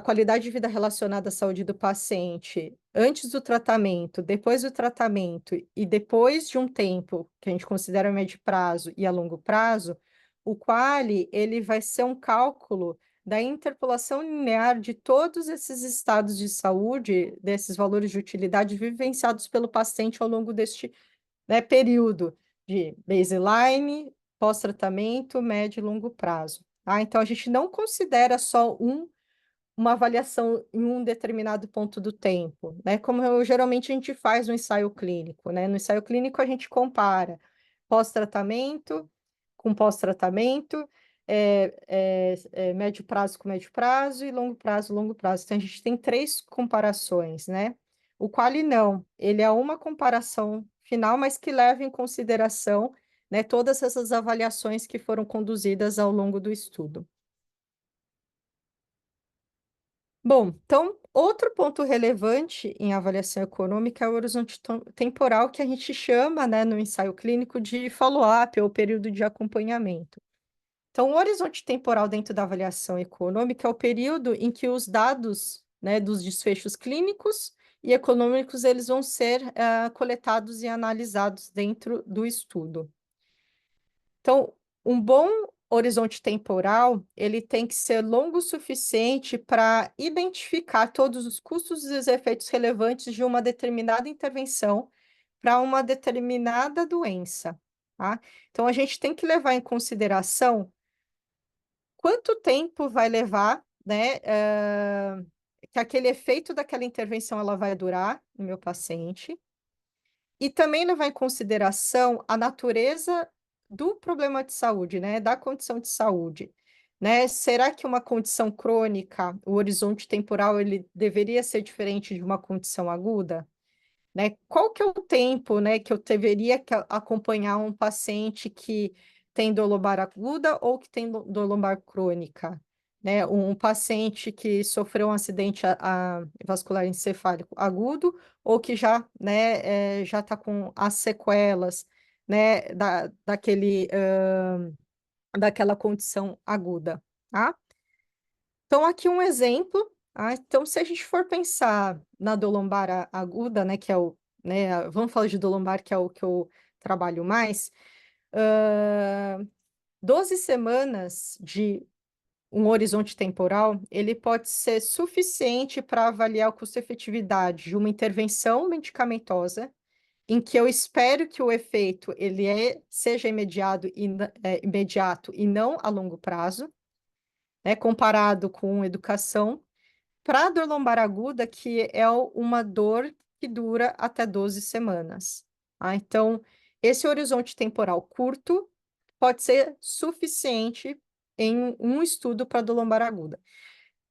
qualidade de vida relacionada à saúde do paciente antes do tratamento, depois do tratamento e depois de um tempo que a gente considera a médio prazo e a longo prazo, o quali ele vai ser um cálculo da interpolação linear de todos esses estados de saúde, desses valores de utilidade vivenciados pelo paciente ao longo deste, né, período de baseline, pós-tratamento, médio e longo prazo. Tá? Então, a gente não considera só uma avaliação em um determinado ponto do tempo, né? Como geralmente a gente faz no ensaio clínico, né? No ensaio clínico a gente compara pós-tratamento com pós-tratamento, médio prazo com médio prazo e longo prazo, longo prazo. Então a gente tem 3 comparações, né? O quali não, ele é uma comparação final, mas que leva em consideração, né, todas essas avaliações que foram conduzidas ao longo do estudo. Bom, então, outro ponto relevante em avaliação econômica é o horizonte temporal, que a gente chama, né, no ensaio clínico de follow-up ou período de acompanhamento. Então, o horizonte temporal dentro da avaliação econômica é o período em que os dados, né, dos desfechos clínicos e econômicos eles vão ser coletados e analisados dentro do estudo. Então, um bom horizonte temporal, ele tem que ser longo o suficiente para identificar todos os custos e os efeitos relevantes de uma determinada intervenção para uma determinada doença, tá? Então, a gente tem que levar em consideração quanto tempo vai levar, né, que aquele efeito daquela intervenção ela vai durar no meu paciente, e também levar em consideração a natureza do problema de saúde, né, da condição de saúde, né? Será que uma condição crônica, o horizonte temporal, ele deveria ser diferente de uma condição aguda? Né? Qual que é o tempo, né, que eu deveria acompanhar um paciente que tem dor lombar aguda ou que tem dor lombar crônica? Né? Um paciente que sofreu um acidente vascular encefálico agudo ou que já, né, já está com as sequelas, né, daquela condição aguda, tá? Então, aqui um exemplo. Então, se a gente for pensar na dor lombar aguda, né, que é o, né, vamos falar de dor lombar, que é o que eu trabalho mais, 12 semanas de um horizonte temporal, ele pode ser suficiente para avaliar o custo-efetividade de uma intervenção medicamentosa, em que eu espero que o efeito seja imediato e não a longo prazo, né, comparado com educação, para a dor lombar aguda, que é uma dor que dura até 12 semanas. Então, esse horizonte temporal curto pode ser suficiente em um estudo para dor lombar aguda.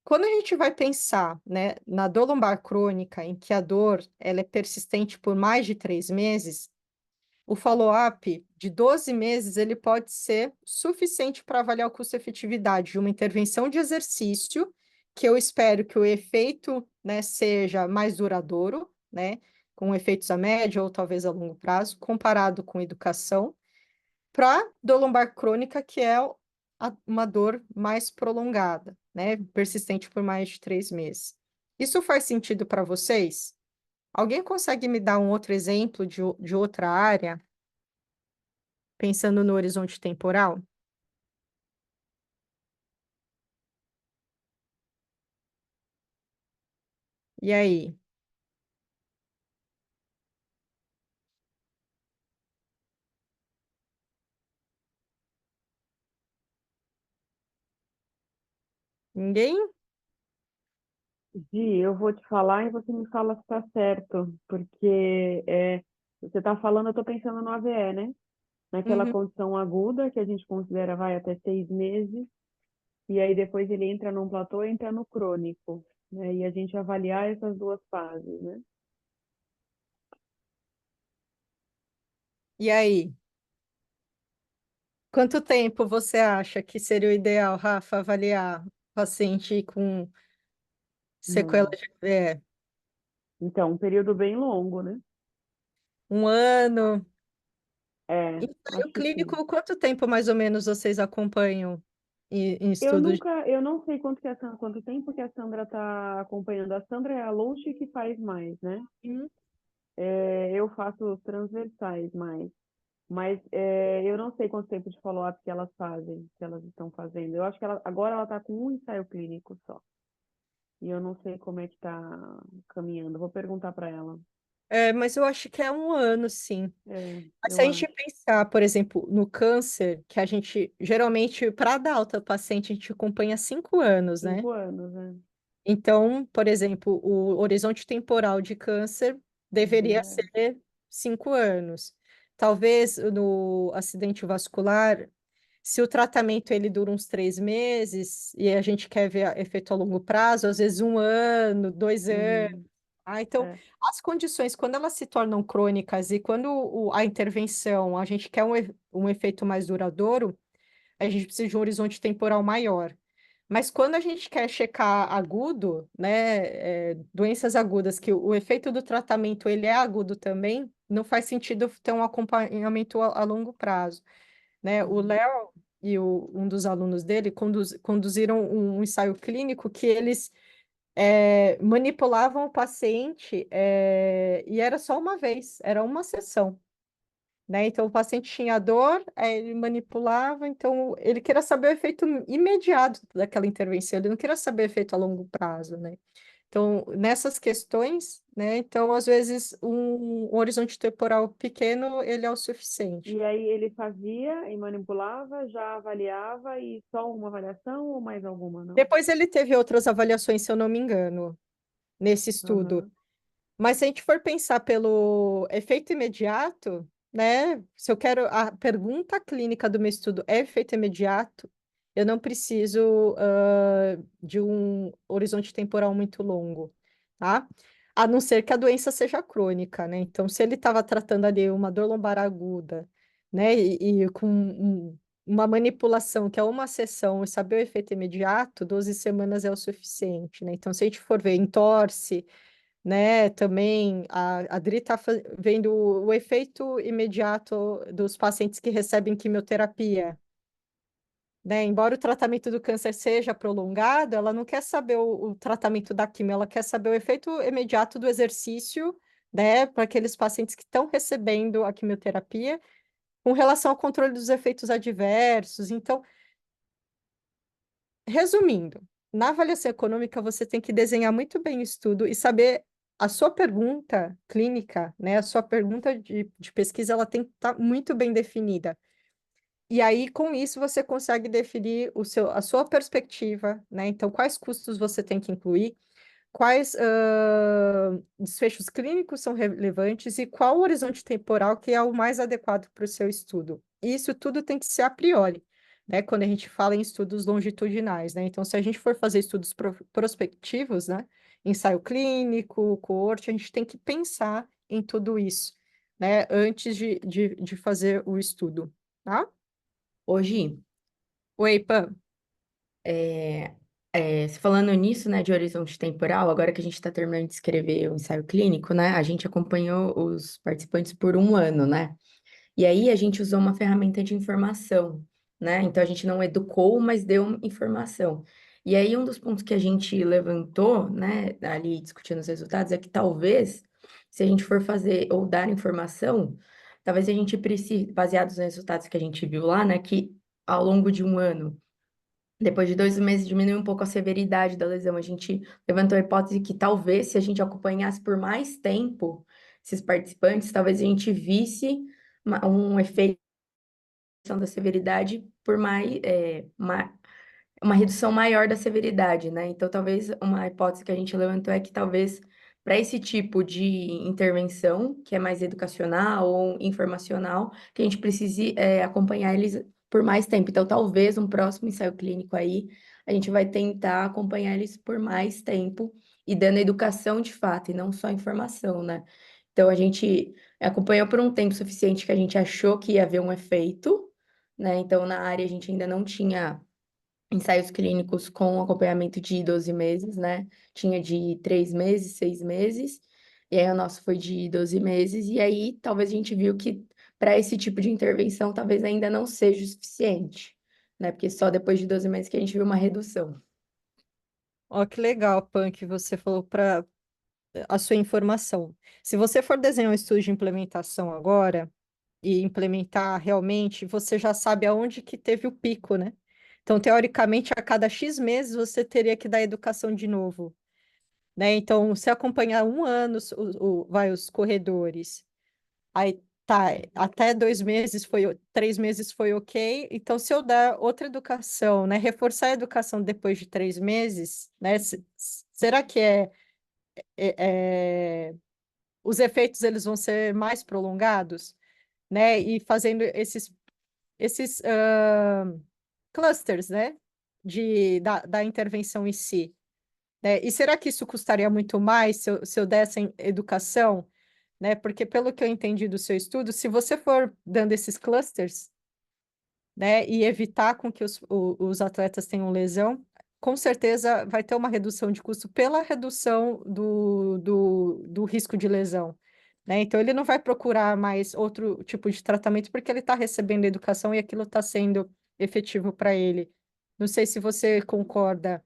Quando a gente vai pensar, né, na dor lombar crônica, em que a dor ela é persistente por mais de 3 meses, o follow-up de 12 meses ele pode ser suficiente para avaliar o custo-efetividade de uma intervenção de exercício, que eu espero que o efeito, né, seja mais duradouro, né, com efeitos a médio ou talvez a longo prazo, comparado com educação, para dor lombar crônica, que é uma dor mais prolongada, né, persistente por mais de 3 meses. Isso faz sentido para vocês? Alguém consegue me dar um outro exemplo de outra área, pensando no horizonte temporal? E aí? Ninguém? Gi, eu vou te falar e você me fala se está certo, porque você está falando, eu estou pensando no AVE, né? Naquela Uhum. condição aguda, que a gente considera vai até 6 meses, e aí depois ele entra num platô e entra no crônico, né? E a gente avaliar essas duas fases, né? E aí? Quanto tempo você acha que seria o ideal, Rafa, avaliar paciente com sequela Não. de AVE? Então, um período bem longo, né? 1 ano? É, Ensaio acho que sim. clínico, quanto tempo mais ou menos vocês acompanham em estudos? Eu não sei quanto tempo que a Sandra está acompanhando. A Sandra é a Louche que faz mais, né? Hum. Eu faço os transversais mais. Mas eu não sei quanto tempo de follow-up que elas fazem, que elas estão fazendo. Eu acho que agora ela está com um ensaio clínico só. E eu não sei como é que está caminhando. Vou perguntar para ela. Mas eu acho que é 1 ano, sim. Mas se Eu a gente acho. pensar, por exemplo, no câncer, que a gente, geralmente, para dar alta ao paciente, a gente acompanha 5 anos, né? 5 anos, né? Então, por exemplo, o horizonte temporal de câncer deveria Deveria. ser 5 anos. Talvez no acidente vascular, se o tratamento ele dura uns 3 meses e a gente quer ver efeito a longo prazo, às vezes 1 ano, 2 anos. Uhum, Então, é. as condições, quando elas se tornam crônicas e quando a intervenção, a gente quer um efeito mais duradouro, a gente precisa de um horizonte temporal maior. Mas quando a gente quer checar agudo, né, doenças agudas, que o efeito do tratamento ele é agudo também, não faz sentido ter um acompanhamento a longo prazo, né? O Uhum, Léo e um dos alunos dele conduziram um ensaio clínico que eles manipulavam o paciente e era só uma vez, era uma sessão. Né? Então, o paciente tinha dor, ele manipulava, então ele queria saber o efeito imediato daquela intervenção, ele não queria saber o efeito a longo prazo, né? Então, nessas questões, né? Então, às vezes, um horizonte temporal pequeno, ele é o suficiente. E aí ele fazia e manipulava, já avaliava e só uma avaliação ou mais alguma, não? Depois ele teve outras avaliações, se eu não me engano, nesse estudo. Aham. Mas se a gente for pensar pelo efeito imediato, né? Se eu quero a pergunta clínica do meu estudo é efeito imediato, eu não preciso de um horizonte temporal muito longo, tá? A não ser que a doença seja crônica, né? Então, se ele estava tratando ali uma dor lombar aguda, né? E com uma manipulação que é uma sessão e saber o efeito imediato, 12 semanas é o suficiente, né? Então, se a gente for ver entorse, né? Também a Adri está vendo o efeito imediato dos pacientes que recebem quimioterapia, né? Embora o tratamento do câncer seja prolongado, ela não quer saber o tratamento da quimio, ela quer saber o efeito imediato do exercício, né? Para aqueles pacientes que estão recebendo a quimioterapia, com relação ao controle dos efeitos adversos. Então, resumindo, na avaliação econômica, você tem que desenhar muito bem o estudo e saber a sua pergunta clínica, né? A sua pergunta de pesquisa, ela tem que estar muito bem definida. E aí, com isso, você consegue definir a sua perspectiva, né? Então, quais custos você tem que incluir, quais desfechos clínicos são relevantes e qual o horizonte temporal que é o mais adequado para o seu estudo. Isso tudo tem que ser a priori, né? Quando a gente fala em estudos longitudinais, né? Então, se a gente for fazer estudos prospectivos, né? Ensaio clínico, coorte, a gente tem que pensar em tudo isso, né? Antes de fazer o estudo, tá? Hoje, Oi, Pam. se falando nisso, né, de horizonte temporal, agora que a gente está terminando de escrever o ensaio clínico, né, a gente acompanhou os participantes por um ano, né? E aí a gente usou uma ferramenta de informação, né? Então a gente não educou, mas deu informação. E aí um dos pontos que a gente levantou, né, ali discutindo os resultados, é que talvez, se a gente for fazer ou dar informação, talvez a gente precise, baseado nos resultados que a gente viu lá, né, que ao longo de um ano, depois de 2 meses, diminui um pouco a severidade da lesão. A gente levantou a hipótese que talvez, se a gente acompanhasse por mais tempo esses participantes, talvez a gente visse um efeito da severidade por uma redução maior da severidade, né? Então, talvez uma hipótese que a gente levantou é que talvez para esse tipo de intervenção, que é mais educacional ou informacional, que a gente precise acompanhar eles por mais tempo. Então, talvez um próximo ensaio clínico aí, a gente vai tentar acompanhar eles por mais tempo e dando educação de fato, e não só informação, né? Então, a gente acompanhou por um tempo suficiente que a gente achou que ia haver um efeito, né? Então, na área, a gente ainda não tinha ensaios clínicos com acompanhamento de 12 meses, né? Tinha de 3 meses, 6 meses, e aí o nosso foi de 12 meses, e aí talvez a gente viu que para esse tipo de intervenção talvez ainda não seja o suficiente, né? Porque só depois de 12 meses que a gente viu uma redução. Ó, que legal, Pan, que você falou para a sua informação. Se você for desenhar um estudo de implementação agora e implementar realmente, você já sabe aonde que teve o pico, né? Então, teoricamente, a cada X meses você teria que dar educação de novo, né? Então, se acompanhar um ano os corredores, aí tá, até 2 meses 3 meses foi ok. Então, se eu dar outra educação, né? Reforçar a educação depois de 3 meses, né? Será que é, os efeitos eles vão ser mais prolongados, né? E fazendo esses clusters, né? Da intervenção em si, né? E será que isso custaria muito mais se eu desse educação, né? Porque pelo que eu entendi do seu estudo, se você for dando esses clusters, né, e evitar com que os atletas tenham lesão, com certeza vai ter uma redução de custo pela redução do risco de lesão, né? Então, ele não vai procurar mais outro tipo de tratamento porque ele está recebendo educação e aquilo está sendo efetivo para ele. Não sei se você concorda,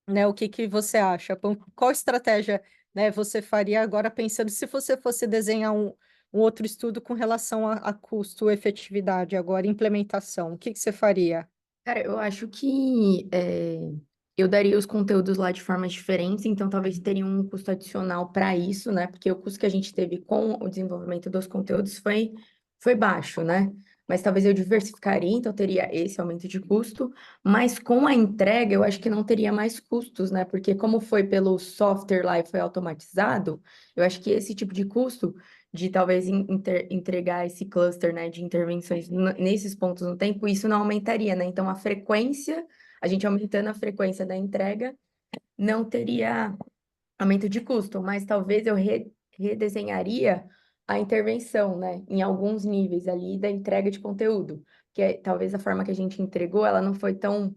né? O que que você acha? Qual estratégia, né, você faria agora pensando se você fosse desenhar um outro estudo com relação a custo, efetividade, agora implementação, o que que você faria? Cara, eu acho que Eu daria os conteúdos lá de formas diferentes, então talvez teria um custo adicional para isso, né? Porque o custo que a gente teve com o desenvolvimento dos conteúdos foi baixo, né? Mas talvez eu diversificaria, então teria esse aumento de custo, mas com a entrega eu acho que não teria mais custos, né? Porque como foi pelo software lá e foi automatizado, eu acho que esse tipo de custo de talvez entregar esse cluster, né, de intervenções nesses pontos no tempo, isso não aumentaria, né? Então a frequência a gente aumentando a frequência da entrega, não teria aumento de custo, mas talvez eu redesenharia a intervenção, né, em alguns níveis ali da entrega de conteúdo, que talvez a forma que a gente entregou, ela não foi tão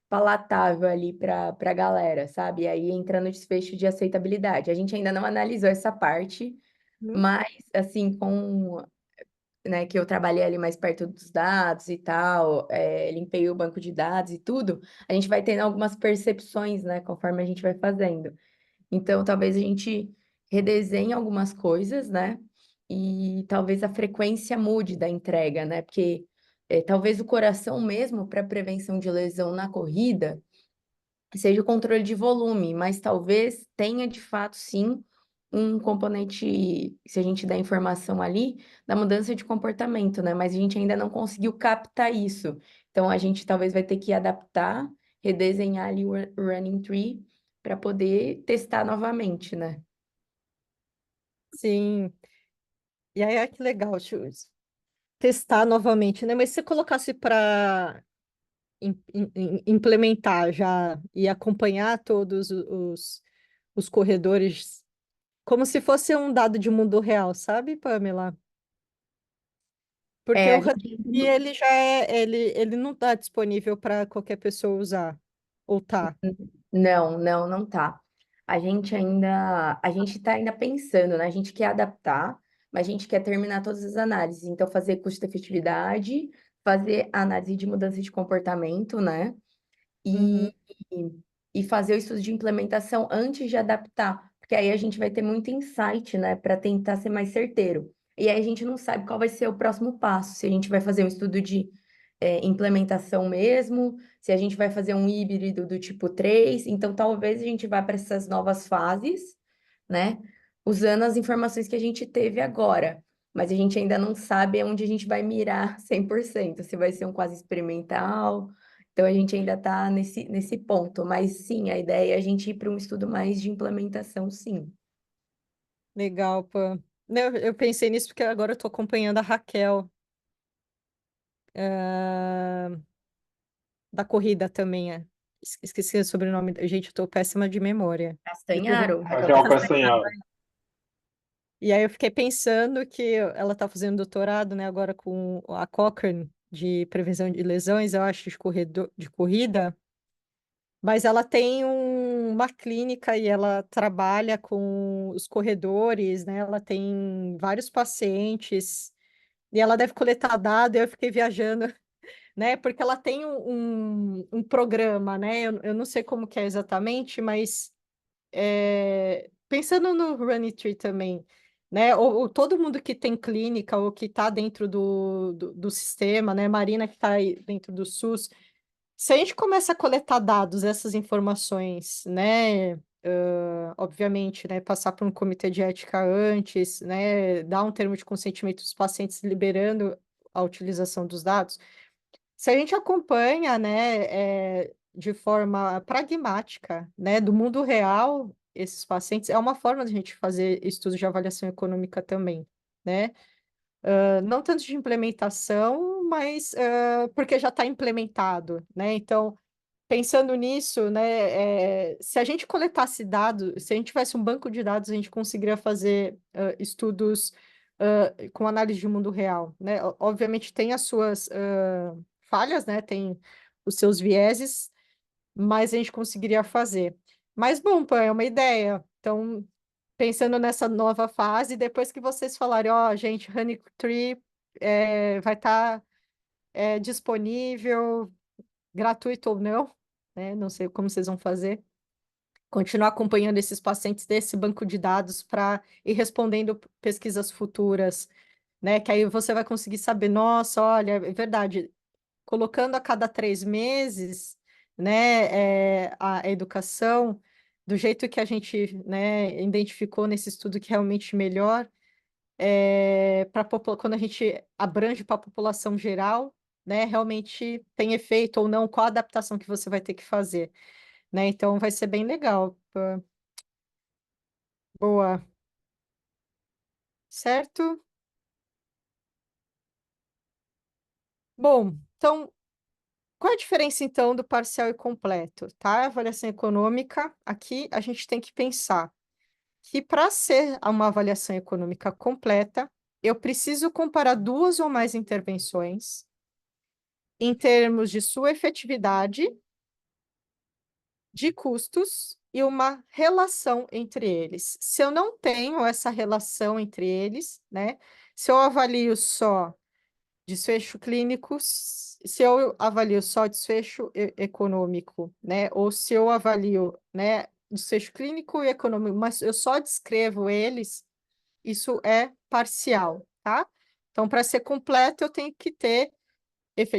palatável ali para a galera, sabe? E aí entra no desfecho de aceitabilidade. A gente ainda não analisou essa parte, Uhum. mas assim, com né, que eu trabalhei ali mais perto dos dados e tal, limpei o banco de dados e tudo, a gente vai tendo algumas percepções, né, conforme a gente vai fazendo. Então, talvez a gente redesenhe algumas coisas, né, e talvez a frequência mude da entrega, né, porque talvez o coração mesmo para prevenção de lesão na corrida seja o controle de volume, mas talvez tenha de fato sim um componente, se a gente der informação ali, da mudança de comportamento, né? Mas a gente ainda não conseguiu captar isso. Então a gente talvez vai ter que adaptar, redesenhar ali o running tree para poder testar novamente, né? Sim. E aí, que legal, testar novamente, né? Mas se você colocasse para implementar já e acompanhar todos os corredores, como se fosse um dado de mundo real, sabe, Pamela? Porque o A Honey, gente ele já é, ele não está disponível para qualquer pessoa usar, ou tá? Não tá. A gente tá ainda pensando, né? A gente quer adaptar, mas a gente quer terminar todas as análises. Então, fazer custo-efetividade, fazer análise de mudança de comportamento, né? Uhum. E, e fazer o estudo de implementação antes de adaptar, porque aí a gente vai ter muito insight, né? Para tentar ser mais certeiro. E aí a gente não sabe qual vai ser o próximo passo, se a gente vai fazer um estudo de implementação mesmo, se a gente vai fazer um híbrido do tipo 3, então talvez a gente vá para essas novas fases, né? Usando as informações que a gente teve agora, mas a gente ainda não sabe onde a gente vai mirar 100%, se vai ser um quase experimental, então a gente ainda está nesse ponto, mas sim, a ideia é a gente ir para um estudo mais de implementação, sim. Legal, Pam. Não, eu pensei nisso porque agora eu estou acompanhando a Raquel, da corrida também. Esqueci o sobrenome. Gente, eu estou péssima de memória. Depois Castanharo, Raquel Raquel Castanharo. Castanhar. E aí eu fiquei pensando que ela está fazendo doutorado, né, agora com a Cochrane de prevenção de lesões, eu acho, de corrida, mas ela tem uma clínica e ela trabalha com os corredores, né? Ela tem vários pacientes e ela deve coletar dado, e eu fiquei viajando, né? Porque ela tem um programa, né? Eu não sei como que é exatamente, mas pensando no Runny também, né? Ou todo mundo que tem clínica ou que está dentro do sistema, né? Marina que está dentro do SUS, se a gente começa a coletar dados, essas informações, né? Obviamente, né? Passar por um comitê de ética antes, né? Dar um termo de consentimento dos pacientes liberando a utilização dos dados. Se a gente acompanha, né, de forma pragmática, né, do mundo real, esses pacientes, é uma forma de a gente fazer estudos de avaliação econômica também, né? Não tanto de implementação, mas porque já está implementado, né? Então, pensando nisso, né, se a gente coletasse dados, se a gente tivesse um banco de dados, a gente conseguiria fazer estudos com análise de mundo real, né? Obviamente tem as suas falhas, né? Tem os seus vieses, mas a gente conseguiria fazer. Mas, bom, pô, é uma ideia. Então, pensando nessa nova fase, depois que vocês falarem, ó, gente, Honeytree vai estar disponível, gratuito ou não, né? Não sei como vocês vão fazer. Continuar acompanhando esses pacientes desse banco de dados para ir respondendo pesquisas futuras, né? Que aí você vai conseguir saber, nossa, olha, é verdade, colocando a cada 3 meses, né, a educação do jeito que a gente, né, identificou nesse estudo que é realmente melhor, quando a gente abrange para a população geral, né, realmente tem efeito ou não, qual a adaptação que você vai ter que fazer, né? Então vai ser bem legal. Boa, certo? Bom, então, qual a diferença então do parcial e completo, tá? Avaliação econômica, aqui a gente tem que pensar que para ser uma avaliação econômica completa, eu preciso comparar duas ou mais intervenções em termos de sua efetividade, de custos e uma relação entre eles. Se eu não tenho essa relação entre eles, né? Se eu avalio só desfecho clínico, se eu avalio só desfecho econômico, né? Ou se eu avalio, né, desfecho clínico e econômico, mas eu só descrevo eles, isso é parcial, tá? Então, para ser completo, eu tenho que ter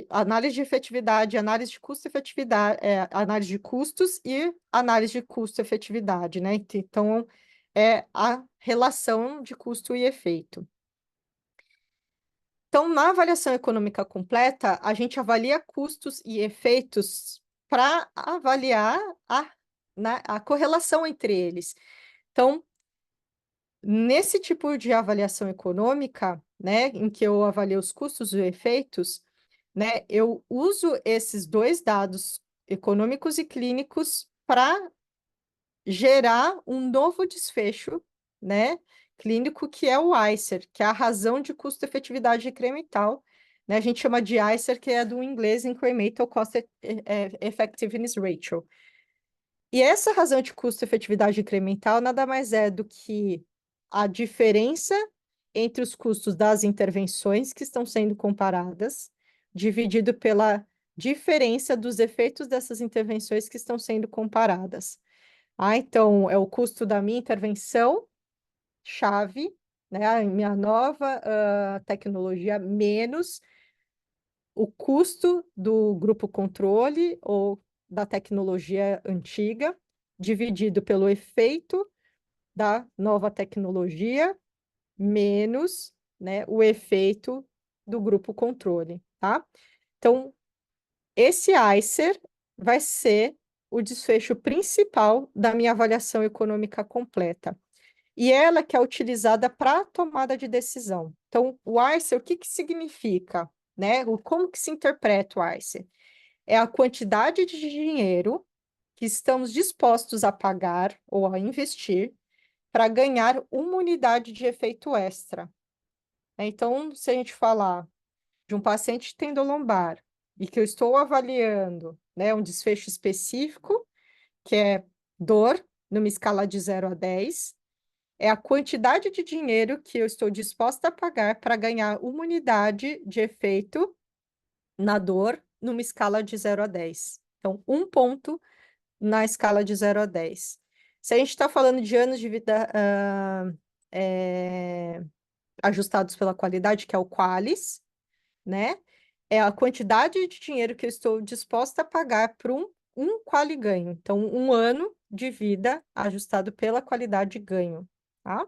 análise de efetividade, análise de custo-efetividade, análise de custos e análise de custo-efetividade, né? Então, é a relação de custo e efeito. Então, na avaliação econômica completa, a gente avalia custos e efeitos para avaliar a correlação entre eles. Então, nesse tipo de avaliação econômica, né, em que eu avalio os custos e efeitos, né, eu uso esses dois dados econômicos e clínicos para gerar um novo desfecho, né, clínico, que é o ICER, que é a razão de custo-efetividade incremental, né, a gente chama de ICER, que é do inglês Incremental Cost Effectiveness Ratio. E essa razão de custo-efetividade incremental nada mais é do que a diferença entre os custos das intervenções que estão sendo comparadas, dividido pela diferença dos efeitos dessas intervenções que estão sendo comparadas. Então, é o custo da minha intervenção chave, né, a minha nova tecnologia, menos o custo do grupo controle ou da tecnologia antiga, dividido pelo efeito da nova tecnologia, menos, né, o efeito do grupo controle, tá? Então, esse ICER vai ser o desfecho principal da minha avaliação econômica completa. E ela que é utilizada para a tomada de decisão. Então, o ICER, o que que significa? Né? Como que se interpreta o ICER? É a quantidade de dinheiro que estamos dispostos a pagar ou a investir para ganhar uma unidade de efeito extra. Então, se a gente falar de um paciente tendolombar e que eu estou avaliando, né, um desfecho específico, que é dor, numa escala de 0 a 10, é a quantidade de dinheiro que eu estou disposta a pagar para ganhar uma unidade de efeito na dor numa escala de 0 a 10. Então, um ponto na escala de 0 a 10. Se a gente está falando de anos de vida ajustados pela qualidade, que é o QALYS, né? É a quantidade de dinheiro que eu estou disposta a pagar por um quali ganho. Então, um ano de vida ajustado pela qualidade ganho, tá?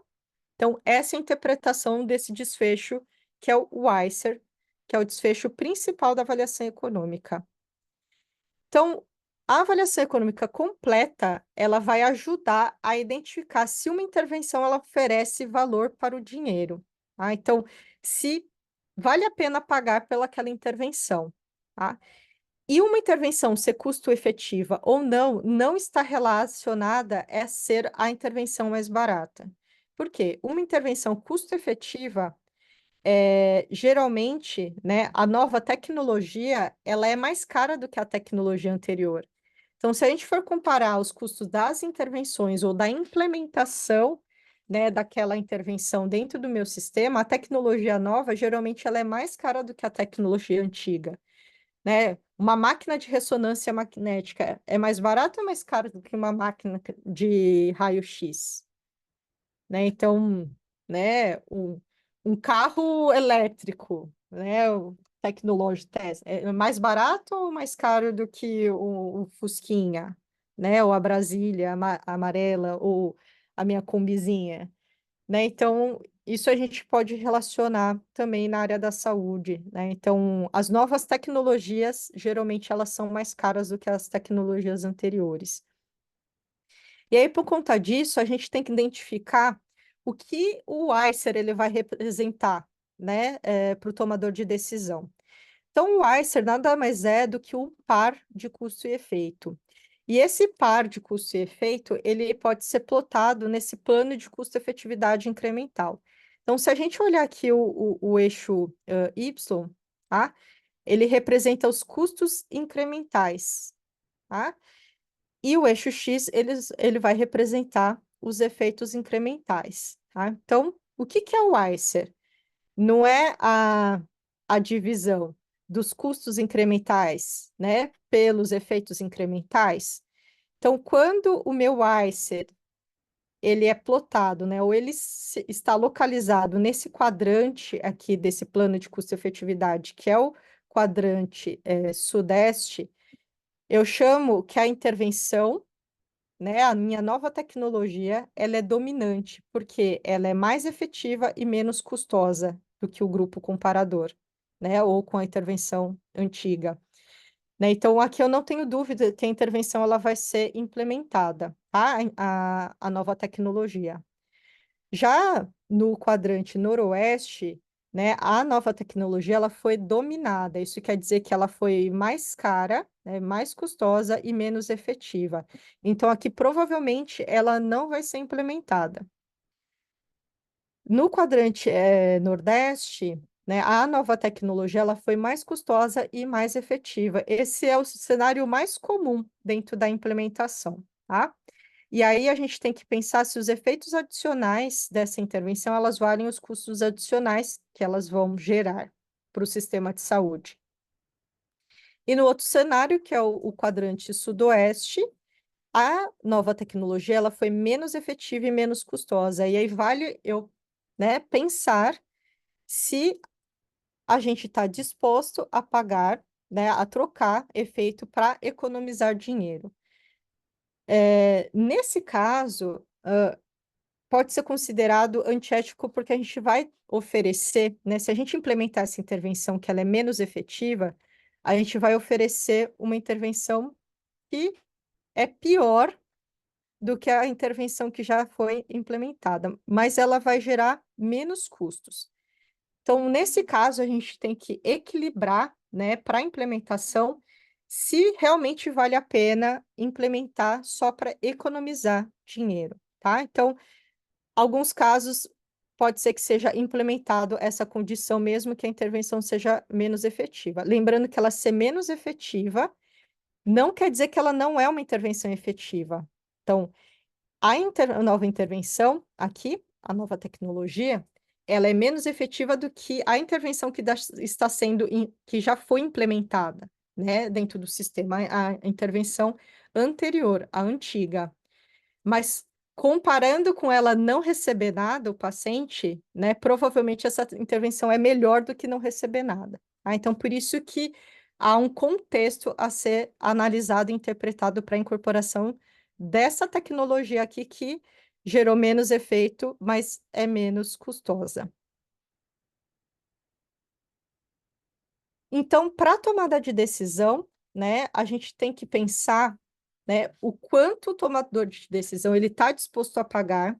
Então, essa é a interpretação desse desfecho, que é o ICER, que é o desfecho principal da avaliação econômica. Então, a avaliação econômica completa, ela vai ajudar a identificar se uma intervenção ela oferece valor para o dinheiro, tá? Então, se vale a pena pagar pelaquela intervenção, tá? E uma intervenção ser custo efetiva ou não, não está relacionada a ser a intervenção mais barata. Por quê? Uma intervenção custo efetiva, geralmente, né, a nova tecnologia, ela é mais cara do que a tecnologia anterior. Então, se a gente for comparar os custos das intervenções ou da implementação, né, daquela intervenção dentro do meu sistema, a tecnologia nova, geralmente, ela é mais cara do que a tecnologia antiga, né? Uma máquina de ressonância magnética é mais barata ou mais cara do que uma máquina de raio-x, né? Então, né, um carro elétrico, né? tecnológico, é mais barato ou mais caro do que o Fusquinha, né? Ou a Brasília amarela, ou a minha combizinha, né? Então, isso a gente pode relacionar também na área da saúde, né? Então, as novas tecnologias, geralmente, elas são mais caras do que as tecnologias anteriores. E aí, por conta disso, a gente tem que identificar o que o ICER ele vai representar, né, para o tomador de decisão. Então, o ICER nada mais é do que um par de custo e efeito. E esse par de custo e efeito, ele pode ser plotado nesse plano de custo-efetividade incremental. Então, se a gente olhar aqui o eixo Y, tá? Ele representa os custos incrementais, tá? E o eixo X, ele vai representar os efeitos incrementais, tá? Então, o que que é o ICER? Não é a divisão dos custos incrementais, né, pelos efeitos incrementais. Então, quando o meu ICER ele é plotado, né, ou ele está localizado nesse quadrante aqui desse plano de custo-efetividade, que é o quadrante sudeste, eu chamo que a intervenção, né, a minha nova tecnologia, ela é dominante, porque ela é mais efetiva e menos custosa do que o grupo comparador, né, ou com a intervenção antiga, né? Então, aqui eu não tenho dúvida que a intervenção ela vai ser implementada, tá? A nova tecnologia. Já no quadrante noroeste, né, a nova tecnologia ela foi dominada. Isso quer dizer que ela foi mais cara, né, mais custosa e menos efetiva. Então, aqui provavelmente ela não vai ser implementada. No quadrante nordeste, né, a nova tecnologia ela foi mais custosa e mais efetiva. Esse é o cenário mais comum dentro da implementação, tá? E aí a gente tem que pensar se os efeitos adicionais dessa intervenção, elas valem os custos adicionais que elas vão gerar para o sistema de saúde. E no outro cenário, que é o quadrante sudoeste, a nova tecnologia ela foi menos efetiva e menos custosa. E aí vale eu, né, pensar se a gente está disposto a pagar, né, a trocar efeito para economizar dinheiro. Nesse caso, pode ser considerado antiético porque a gente vai oferecer, né, se a gente implementar essa intervenção que ela é menos efetiva, a gente vai oferecer uma intervenção que é pior do que a intervenção que já foi implementada, mas ela vai gerar menos custos. Então, nesse caso, a gente tem que equilibrar, né, para a implementação, se realmente vale a pena implementar só para economizar dinheiro, tá? Então, alguns casos pode ser que seja implementado essa condição mesmo que a intervenção seja menos efetiva. Lembrando que ela ser menos efetiva não quer dizer que ela não é uma intervenção efetiva. Então, a nova intervenção aqui, a nova tecnologia, ela é menos efetiva do que a intervenção que está sendo, que já foi implementada, né, dentro do sistema, a intervenção anterior, a antiga. Mas comparando com ela não receber nada, o paciente, né, provavelmente essa intervenção é melhor do que não receber nada. Tá? Então, por isso que há um contexto a ser analisado e interpretado para a incorporação dessa tecnologia aqui que gerou menos efeito, mas é menos custosa. Então, para a tomada de decisão, né, a gente tem que pensar, né, o quanto o tomador de decisão ele está disposto a pagar,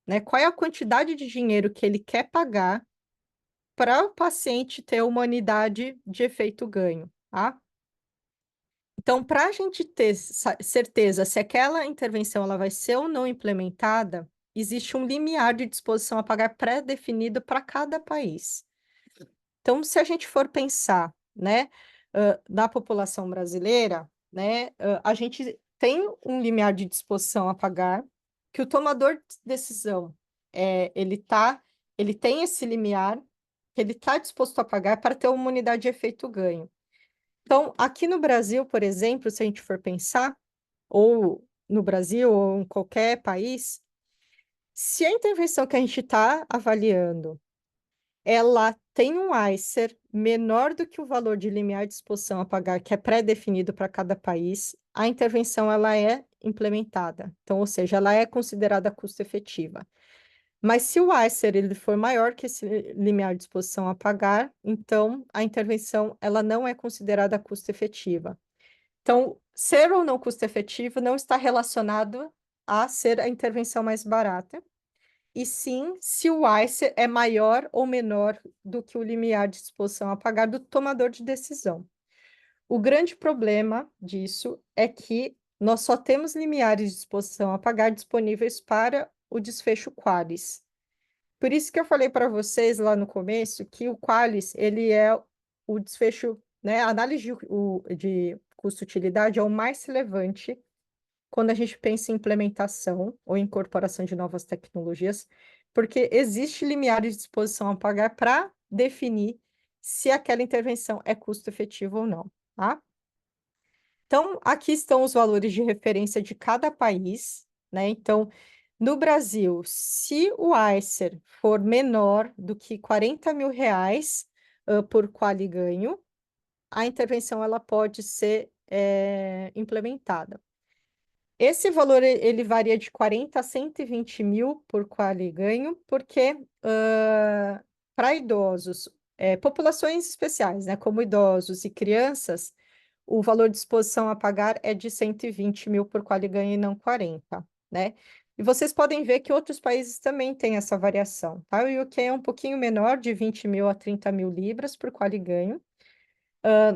né, qual é a quantidade de dinheiro que ele quer pagar para o paciente ter uma unidade de efeito ganho, tá? Então, para a gente ter certeza se aquela intervenção ela vai ser ou não implementada, existe um limiar de disposição a pagar pré-definido para cada país. Então, se a gente for pensar, né, na população brasileira, né, a gente tem um limiar de disposição a pagar, que o tomador de decisão, ele tem esse limiar, que ele está disposto a pagar para ter uma unidade de efeito ganho. Então, aqui no Brasil, por exemplo, se a gente for pensar, ou no Brasil, ou em qualquer país, se a intervenção que a gente está avaliando ela tem um ICER menor do que o valor de limiar de exposição a pagar, que é pré-definido para cada país, a intervenção ela é implementada. Então, ou seja, ela é considerada custo efetiva. Mas se o ICER ele for maior que esse limiar de exposição a pagar, então a intervenção ela não é considerada custo efetiva. Então, ser ou não custo efetivo não está relacionado a ser a intervenção mais barata, e sim se o ICER é maior ou menor do que o limiar de exposição a pagar do tomador de decisão. O grande problema disso é que nós só temos limiares de exposição a pagar disponíveis para o desfecho Qualis. Por isso que eu falei para vocês lá no começo que o Qualis, ele é o desfecho, né, a análise de custo-utilidade é o mais relevante quando a gente pensa em implementação ou incorporação de novas tecnologias, porque existe limiar de disposição a pagar para definir se aquela intervenção é custo efetivo ou não, tá? Então, aqui estão os valores de referência de cada país, né? Então, no Brasil, se o ICER for menor do que 40 mil reais por quali ganho, a intervenção ela pode ser implementada. Esse valor ele varia de 40 a 120 mil por quali ganho, porque para idosos, populações especiais, né, como idosos e crianças, o valor de exposição a pagar é de 120 mil por quali ganho e não 40, né? E vocês podem ver que outros países também têm essa variação, tá? O UK é um pouquinho menor, de 20 mil a 30 mil libras por quali ganho.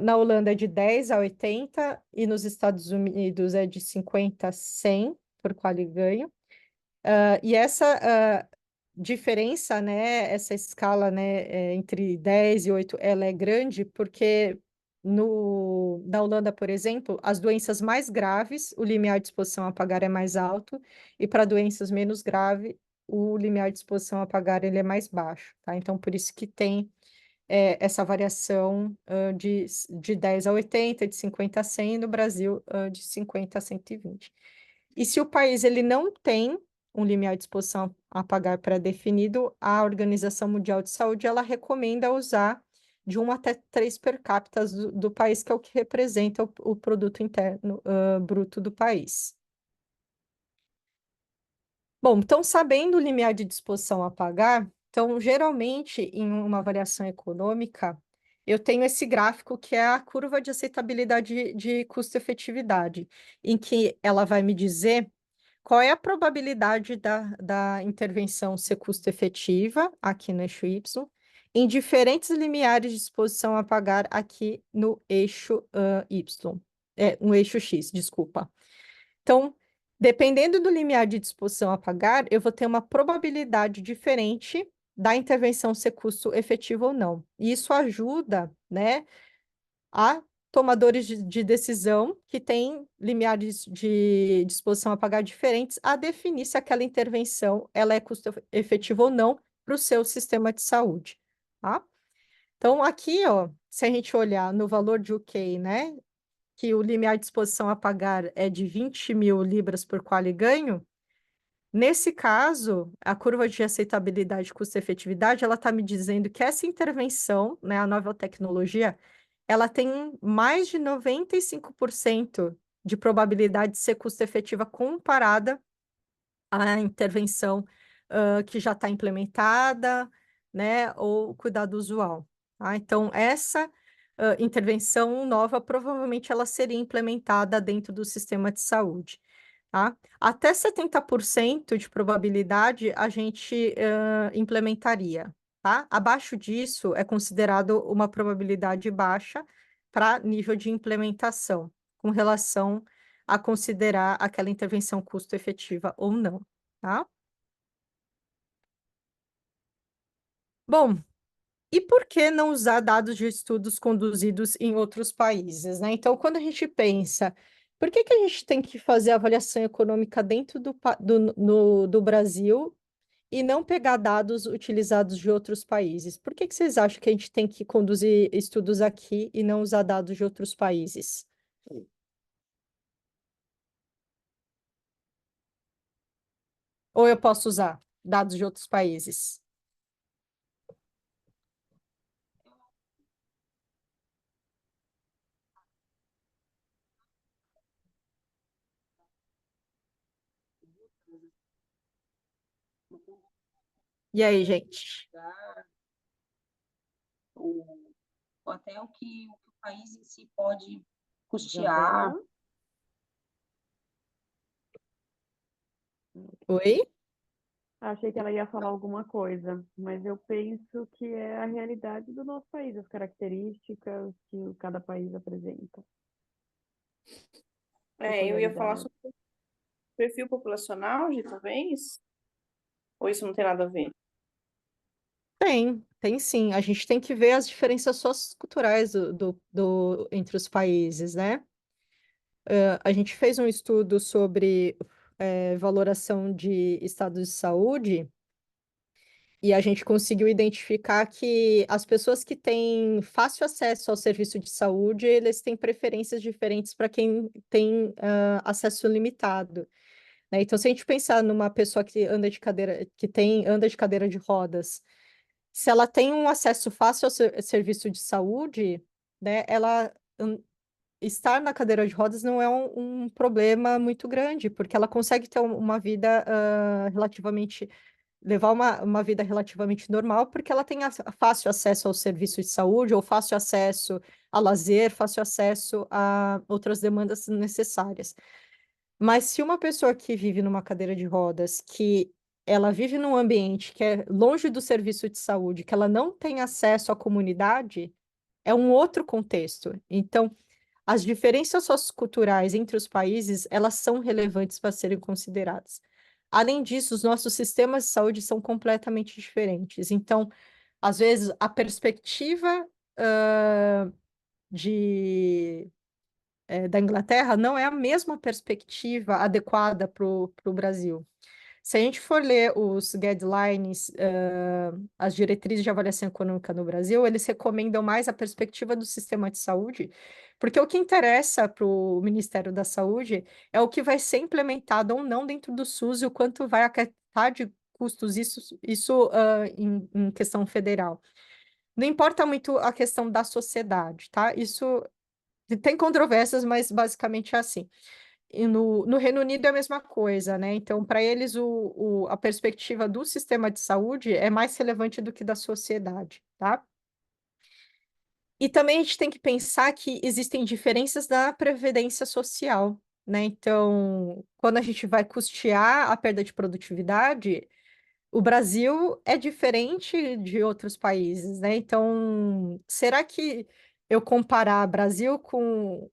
Na Holanda é de 10 a 80 e nos Estados Unidos é de 50 a 100 por quali ganho. E essa diferença, né, essa escala, né, entre 10 e 8, ela é grande porque na Holanda, por exemplo, as doenças mais graves, o limiar de exposição a pagar é mais alto, e para doenças menos graves, o limiar de exposição a pagar ele é mais baixo, tá? Então, por isso que tem essa variação de 10 a 80, de 50 a 100, no Brasil, de 50 a 120. E se o país ele não tem um limiar de exposição a pagar pré-definido, a Organização Mundial de Saúde ela recomenda usar de 1 até 3 per capita do país, que é o que representa o produto interno bruto do país. Bom, então, sabendo o limiar de disposição a pagar, então, geralmente, em uma avaliação econômica, eu tenho esse gráfico que é a curva de aceitabilidade de custo-efetividade, em que ela vai me dizer qual é a probabilidade da intervenção ser custo-efetiva, aqui no eixo Y, em diferentes limiares de disposição a pagar aqui no eixo Y, no eixo X, desculpa. Então, dependendo do limiar de disposição a pagar, eu vou ter uma probabilidade diferente da intervenção ser custo efetivo ou não. E isso ajuda, né, a tomadores de decisão que têm limiares de disposição a pagar diferentes a definir se aquela intervenção ela é custo efetiva ou não para o seu sistema de saúde, tá? Então, aqui, ó, se a gente olhar no valor de UK, né, que o limiar de disposição a pagar é de 20 mil libras por quali ganho, nesse caso, a curva de aceitabilidade e custo-efetividade, ela está me dizendo que essa intervenção, né, a nova tecnologia, ela tem mais de 95% de probabilidade de ser custo-efetiva comparada à intervenção que já está implementada, né, ou cuidado usual. Tá? Então, essa intervenção nova, provavelmente ela seria implementada dentro do sistema de saúde. Tá? Até 70% de probabilidade a gente implementaria. Tá? Abaixo disso é considerado uma probabilidade baixa para nível de implementação, com relação a considerar aquela intervenção custo-efetiva ou não. Tá? Bom, e por que não usar dados de estudos conduzidos em outros países, né? Então, quando a gente pensa, por que a gente tem que fazer avaliação econômica dentro do Brasil e não pegar dados utilizados de outros países? Por que vocês acham que a gente tem que conduzir estudos aqui e não usar dados de outros países? Ou eu posso usar dados de outros países? E aí, gente? ou, ou até o que o país em si pode custear. Isabela? Oi? Achei que ela ia falar alguma coisa, mas eu penso que é a realidade do nosso país, as características que cada país apresenta, Eu ia falar peculiaridades. sobre perfil populacional, de talvez, ou isso não tem nada a ver? Tem sim. A gente tem que ver as diferenças socioculturais entre os países, né? A gente fez um estudo sobre valoração de estados de saúde e a gente conseguiu identificar que as pessoas que têm fácil acesso ao serviço de saúde, eles têm preferências diferentes para quem tem acesso limitado, né? Então, se a gente pensar numa pessoa que anda de cadeira, anda de cadeira de rodas, se ela tem um acesso fácil ao serviço de saúde, né, ela estar na cadeira de rodas não é um problema muito grande, porque ela consegue ter uma vida relativamente, levar uma vida relativamente normal, porque ela tem fácil acesso ao serviço de saúde, ou fácil acesso a lazer, fácil acesso a outras demandas necessárias. Mas se uma pessoa que vive numa cadeira de rodas, que ela vive num ambiente que é longe do serviço de saúde, que ela não tem acesso à comunidade, é um outro contexto. Então, as diferenças socioculturais entre os países, elas são relevantes para serem consideradas. Além disso, os nossos sistemas de saúde são completamente diferentes. Então, às vezes, a perspectiva de da Inglaterra não é a mesma perspectiva adequada para o Brasil. Se a gente for ler os guidelines, as diretrizes de avaliação econômica no Brasil, eles recomendam mais a perspectiva do sistema de saúde, porque o que interessa para o Ministério da Saúde é o que vai ser implementado ou não dentro do SUS e o quanto vai acarretar de custos isso em questão federal. Não importa muito a questão da sociedade, tá? Isso tem controvérsias, mas basicamente é assim. E no Reino Unido é a mesma coisa, né? Então, para eles, a perspectiva do sistema de saúde é mais relevante do que da sociedade, tá? E também a gente tem que pensar que existem diferenças na previdência social, né? Então, quando a gente vai custear a perda de produtividade, o Brasil é diferente de outros países, né? Então, será que eu comparar Brasil com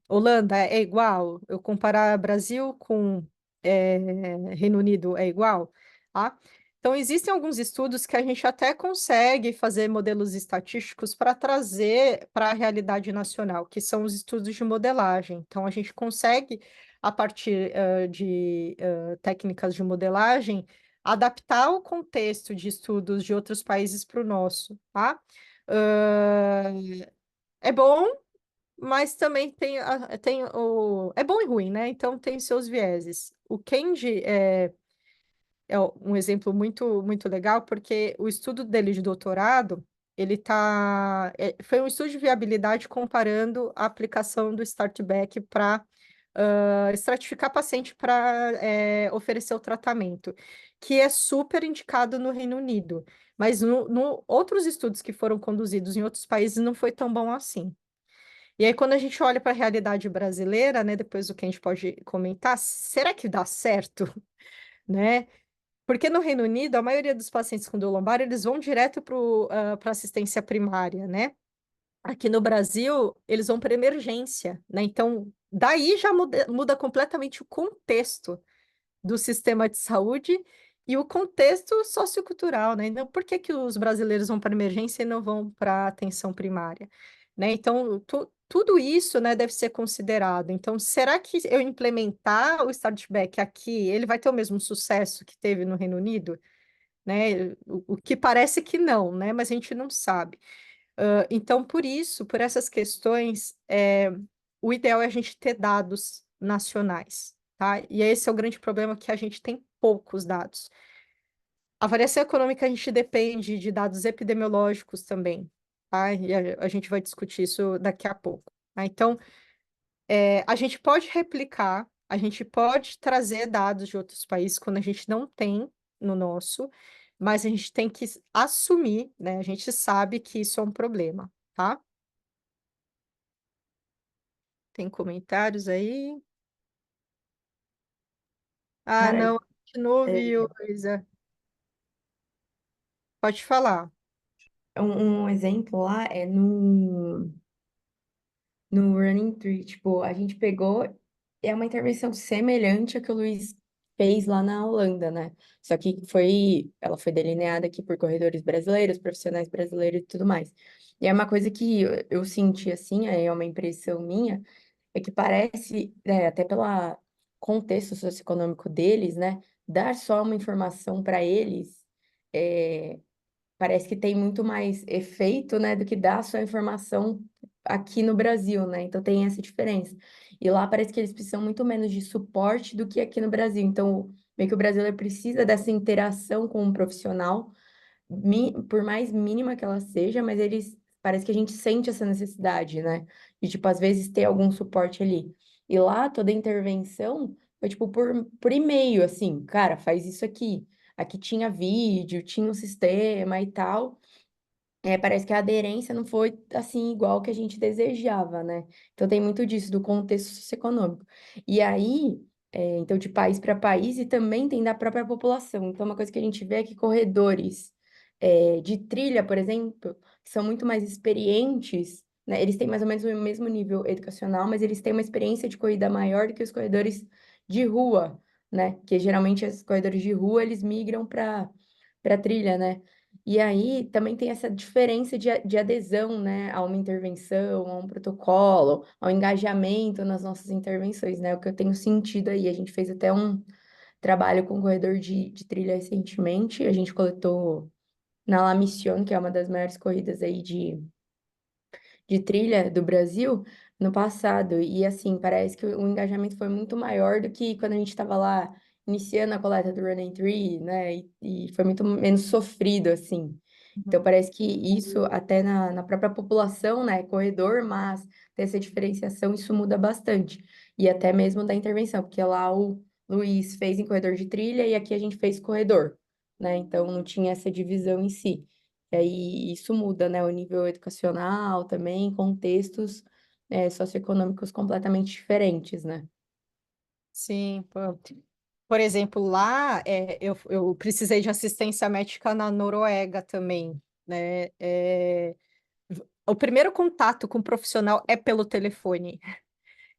Holanda é igual? Eu comparar Brasil com Reino Unido é igual? Tá? Então, existem alguns estudos que a gente até consegue fazer modelos estatísticos para trazer para a realidade nacional, que são os estudos de modelagem. Então, a gente consegue, a partir de técnicas de modelagem, adaptar o contexto de estudos de outros países para o nosso, tá? É bom, mas também tem o... É bom e ruim, né? Então tem seus vieses. O Kendi é um exemplo muito legal, porque o estudo dele de doutorado, foi um estudo de viabilidade comparando a aplicação do Startback para estratificar paciente para oferecer o tratamento, que é super indicado no Reino Unido. Mas outros estudos que foram conduzidos em outros países não foi tão bom assim. E aí, quando a gente olha para a realidade brasileira, né, depois do que a gente pode comentar, será que dá certo? Né? Porque no Reino Unido, a maioria dos pacientes com dor lombar, eles vão direto para assistência primária, né? Aqui no Brasil, eles vão para emergência, né? Então, daí já muda completamente o contexto do sistema de saúde e o contexto sociocultural, né? Então, por que que os brasileiros vão para emergência e não vão para atenção primária, né? Então, tudo isso, né, deve ser considerado. Então, será que eu implementar o Startback aqui, ele vai ter o mesmo sucesso que teve no Reino Unido? Né? O que parece que não, né? Mas a gente não sabe. Então, por isso, por essas questões, o ideal é a gente ter dados nacionais, tá? E esse é o grande problema, que a gente tem poucos dados. A avaliação econômica, a gente depende de dados epidemiológicos também, tá? E a gente vai discutir isso daqui a pouco, tá? Então, a gente pode replicar, a gente pode trazer dados de outros países quando a gente não tem no nosso, mas a gente tem que assumir, né? A gente sabe que isso é um problema, tá? Tem comentários aí? Ah, Cara, não, a gente não é, ouviu, Luísa. Pode falar. um exemplo lá é no Running Tree, tipo, a gente pegou, é uma intervenção semelhante à que o Luiz fez lá na Holanda, né? Só que ela foi delineada aqui por corredores brasileiros, profissionais brasileiros e tudo mais. E é uma coisa que eu senti assim, é uma impressão minha, é que parece, até pelo contexto socioeconômico deles, né? Dar só uma informação para eles é, parece que tem muito mais efeito, né, do que dar só informação aqui no Brasil, né? Então tem essa diferença. E lá parece que eles precisam muito menos de suporte do que aqui no Brasil. Então, meio que o brasileiro precisa dessa interação com um profissional, por mais mínima que ela seja, mas eles parece que a gente sente essa necessidade, né? De tipo às vezes ter algum suporte ali. E lá toda a intervenção foi tipo por e-mail, assim, cara, faz isso aqui. Aqui tinha vídeo, tinha um sistema e tal. Parece que a aderência não foi assim igual que a gente desejava, né? Então tem muito disso, do contexto socioeconômico. E aí, então, de país para país, e também tem da própria população. Então, uma coisa que a gente vê é que corredores de trilha, por exemplo, que são muito mais experientes, né? Eles têm mais ou menos o mesmo nível educacional, mas eles têm uma experiência de corrida maior do que os corredores de rua, né? Que geralmente os corredores de rua, eles migram para trilha, né? E aí também tem essa diferença de adesão, né, a uma intervenção, a um protocolo, ao engajamento nas nossas intervenções, né? O que eu tenho sentido aí. A gente fez até um trabalho com o corredor de trilha recentemente. A gente coletou na La Mission, que é uma das maiores corridas aí de trilha do Brasil no passado. E assim, parece que o engajamento foi muito maior do que quando a gente estava lá iniciando a coleta do Running Tree, né? E foi muito menos sofrido, assim. Então, parece que isso, até na própria população, né, é corredor, mas tem essa diferenciação, isso muda bastante. E até mesmo da intervenção, porque lá o Luiz fez em corredor de trilha e aqui a gente fez corredor, né? Então, não tinha essa divisão em si. E aí isso muda, né? O nível educacional também, contextos socioeconômicos completamente diferentes, né? Sim, por exemplo, lá eu precisei de assistência médica na Noruega também, né? O primeiro contato com o profissional é pelo telefone.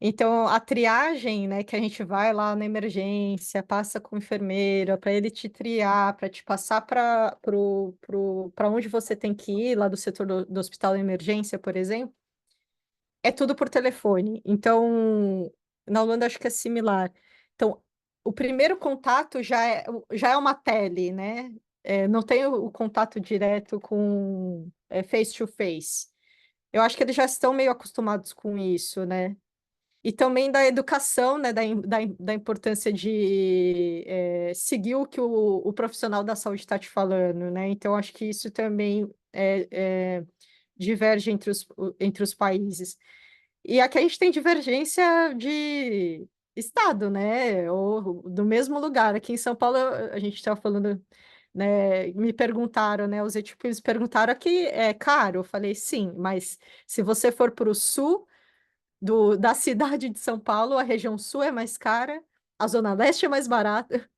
Então, a triagem, né, que a gente vai lá na emergência, passa com o enfermeiro, para ele te triar, para te passar para onde você tem que ir, lá do setor do hospital de emergência, por exemplo, é tudo por telefone. Então, na Holanda acho que é similar. Então, o primeiro contato já é uma tele, né? Não tem o contato direto com face to face. Eu acho que eles já estão meio acostumados com isso, né? E também da educação, né? Da importância de seguir o que o profissional da saúde está te falando, né? Então, acho que isso também diverge entre os países. E aqui a gente tem divergência de estado, né? Ou do mesmo lugar. Aqui em São Paulo, a gente estava falando, né? Me perguntaram, né? Os etíopes perguntaram aqui é caro? Eu falei, sim, mas se você for para o sul da cidade de São Paulo, a região sul é mais cara, a zona leste é mais barata.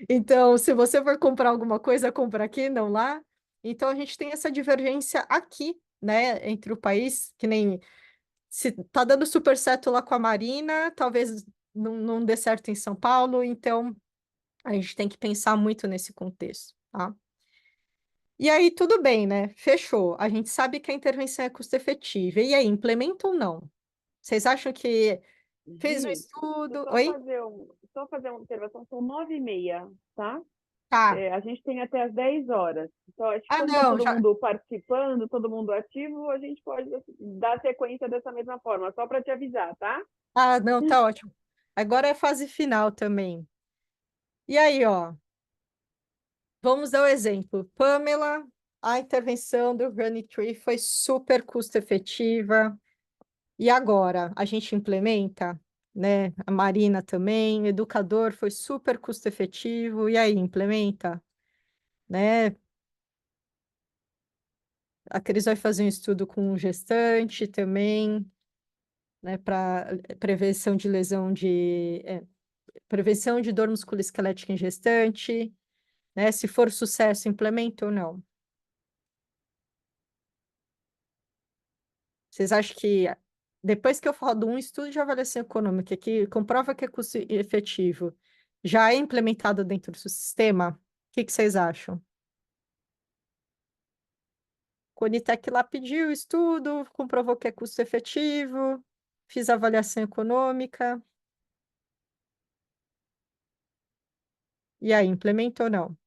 Então, se você for comprar alguma coisa, compra aqui, não lá. Então, a gente tem essa divergência aqui, né? Entre o país, que nem se tá dando super certo lá com a Marina, talvez não dê certo em São Paulo, então a gente tem que pensar muito nesse contexto, tá? E aí, tudo bem, né? Fechou. A gente sabe que a intervenção é custo-efetiva. E aí, implementa ou não? Vocês acham que fez um Gi, deixa eu estudo? Oi? só fazer uma observação, são 9h30, tá? Tá. A gente tem até às 10 horas. Então, acho que Ah, como está não, todo já. mundo participando, todo mundo ativo, a gente pode dar sequência dessa mesma forma, só para te avisar, tá? Ah, não, tá ótimo. Agora é fase final também. E aí, ó, vamos dar o exemplo. Pamela, a intervenção do Running Tree foi super custo-efetiva. E agora, a gente implementa, né? A Marina também, o educador foi super custo-efetivo. E aí, implementa? né? A Cris vai fazer um estudo com gestante também, né? Para prevenção de lesão prevenção de dor musculoesquelética em gestante, né? Se for sucesso, implementa ou não. Vocês acham que depois que eu rodo um estudo de avaliação econômica que comprova que é custo efetivo, já é implementado dentro do sistema? O que vocês acham? Conitec lá pediu o estudo, comprovou que é custo efetivo, fiz a avaliação econômica. E aí, implementou ou não?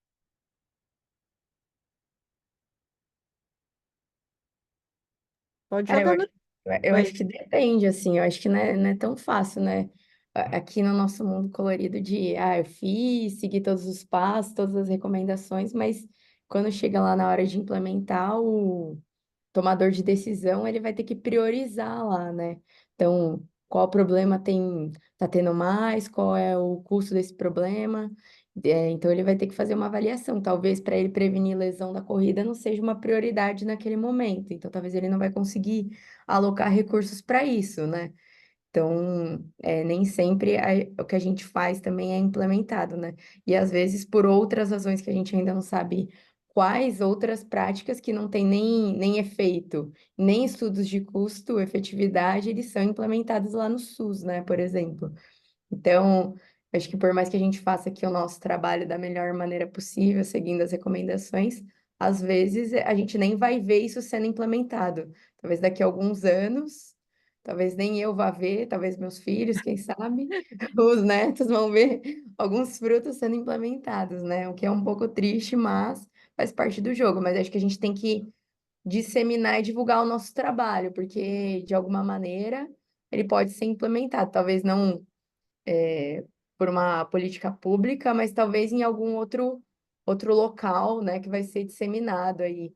Pode Cara, jogar no. eu acho Oi. que depende, assim, eu acho que não é tão fácil, né? Aqui no nosso mundo colorido de, eu fiz, segui todos os passos, todas as recomendações, mas quando chega lá na hora de implementar, o tomador de decisão, ele vai ter que priorizar lá, né? Então, qual problema tá tendo mais, qual é o custo desse problema? Então, ele vai ter que fazer uma avaliação. Talvez para ele prevenir lesão da corrida não seja uma prioridade naquele momento. Então, talvez ele não vai conseguir alocar recursos para isso, né? Então, nem sempre o que a gente faz também é implementado, né? E às vezes, por outras razões que a gente ainda não sabe quais outras práticas que não têm nem efeito, nem estudos de custo, efetividade, eles são implementados lá no SUS, né? Por exemplo. Então, acho que por mais que a gente faça aqui o nosso trabalho da melhor maneira possível, seguindo as recomendações, às vezes a gente nem vai ver isso sendo implementado. Talvez daqui a alguns anos, talvez nem eu vá ver, talvez meus filhos, quem sabe, os netos vão ver alguns frutos sendo implementados, né? O que é um pouco triste, mas faz parte do jogo. Mas acho que a gente tem que disseminar e divulgar o nosso trabalho, porque de alguma maneira ele pode ser implementado. Talvez não por uma política pública, mas talvez em algum outro local, né, que vai ser disseminado aí.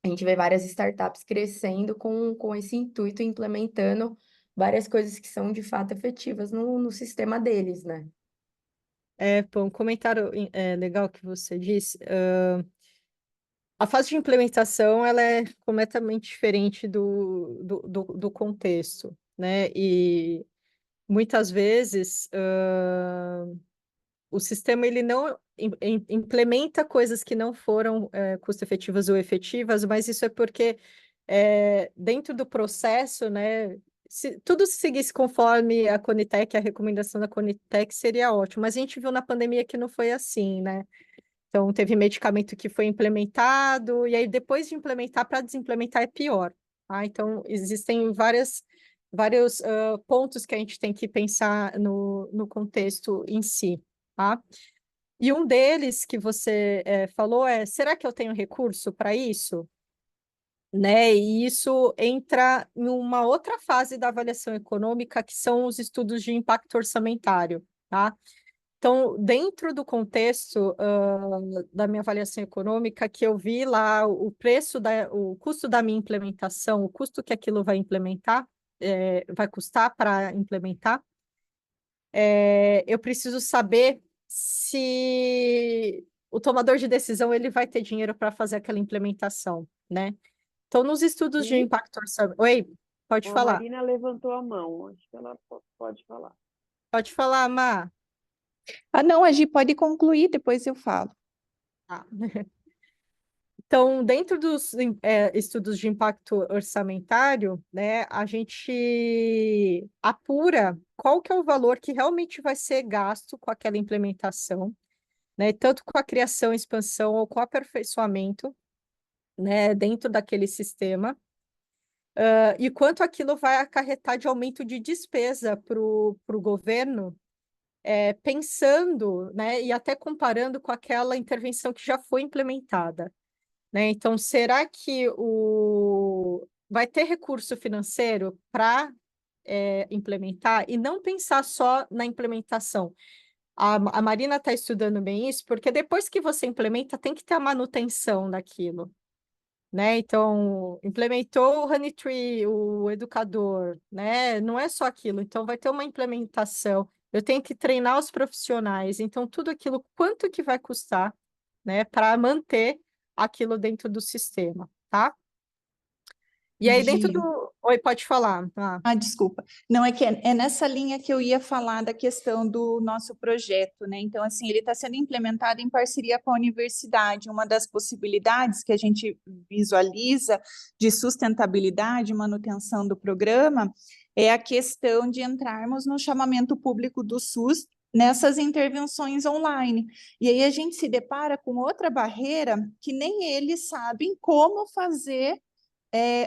A gente vê várias startups crescendo com esse intuito, implementando várias coisas que são de fato efetivas no sistema deles, né? Pô, um comentário legal que você disse. A fase de implementação ela é completamente diferente do contexto, né? E muitas vezes o sistema ele não implementa coisas que não foram custo-efetivas ou efetivas, mas isso é porque dentro do processo, né? Se tudo seguisse conforme a Conitec, a recomendação da Conitec seria ótimo, mas a gente viu na pandemia que não foi assim, né? Então, teve medicamento que foi implementado, e aí depois de implementar, para desimplementar é pior. Tá? Então, existem vários pontos que a gente tem que pensar no contexto em si. Tá? E um deles que você falou será que eu tenho recurso para isso? Né? E isso entra em uma outra fase da avaliação econômica, que são os estudos de impacto orçamentário. Tá? Então, dentro do contexto da minha avaliação econômica, que eu vi lá o custo da minha implementação, o custo que aquilo vai implementar, vai custar para implementar, eu preciso saber se o tomador de decisão ele vai ter dinheiro para fazer aquela implementação, né? Então, nos estudos de E impacto orçamentário... Oi, pode a falar. Marina levantou a mão, acho que ela pode falar. Pode falar, Má. Ah, não, a Gi pode concluir, depois eu falo. Tá. Então, dentro dos estudos de impacto orçamentário, né, a gente apura qual que é o valor que realmente vai ser gasto com aquela implementação, né, tanto com a criação, expansão ou com o aperfeiçoamento, né, dentro daquele sistema, e quanto aquilo vai acarretar de aumento de despesa para o governo, pensando, né, e até comparando com aquela intervenção que já foi implementada. Né? Então, será que vai ter recurso financeiro para implementar e não pensar só na implementação? A Marina está estudando bem isso, porque depois que você implementa, tem que ter a manutenção daquilo. Né? Então, implementou o Honeytree, o educador, né? Não é só aquilo. Então, vai ter uma implementação. Eu tenho que treinar os profissionais. Então, tudo aquilo, quanto que vai custar? né, para manter aquilo dentro do sistema, tá? E aí dentro Gi, do... Oi, pode falar. desculpa. Não, é que é nessa linha que eu ia falar da questão do nosso projeto, né? Então, assim, ele está sendo implementado em parceria com a universidade. Uma das possibilidades que a gente visualiza de sustentabilidade e manutenção do programa é a questão de entrarmos no chamamento público do SUS nessas intervenções online. E aí a gente se depara com outra barreira que nem eles sabem como fazer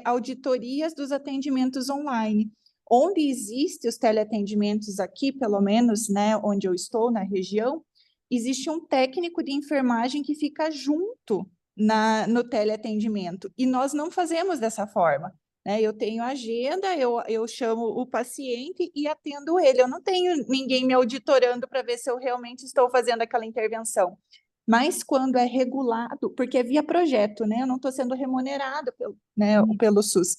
auditorias dos atendimentos online. Onde existem os teleatendimentos aqui, pelo menos, né, onde eu estou, na região, existe um técnico de enfermagem que fica junto no teleatendimento, e nós não fazemos dessa forma. Né? Eu tenho agenda, eu chamo o paciente e atendo ele. Eu não tenho ninguém me auditorando para ver se eu realmente estou fazendo aquela intervenção. Mas quando é regulado, porque é via projeto, né? Eu não estou sendo remunerada pelo SUS.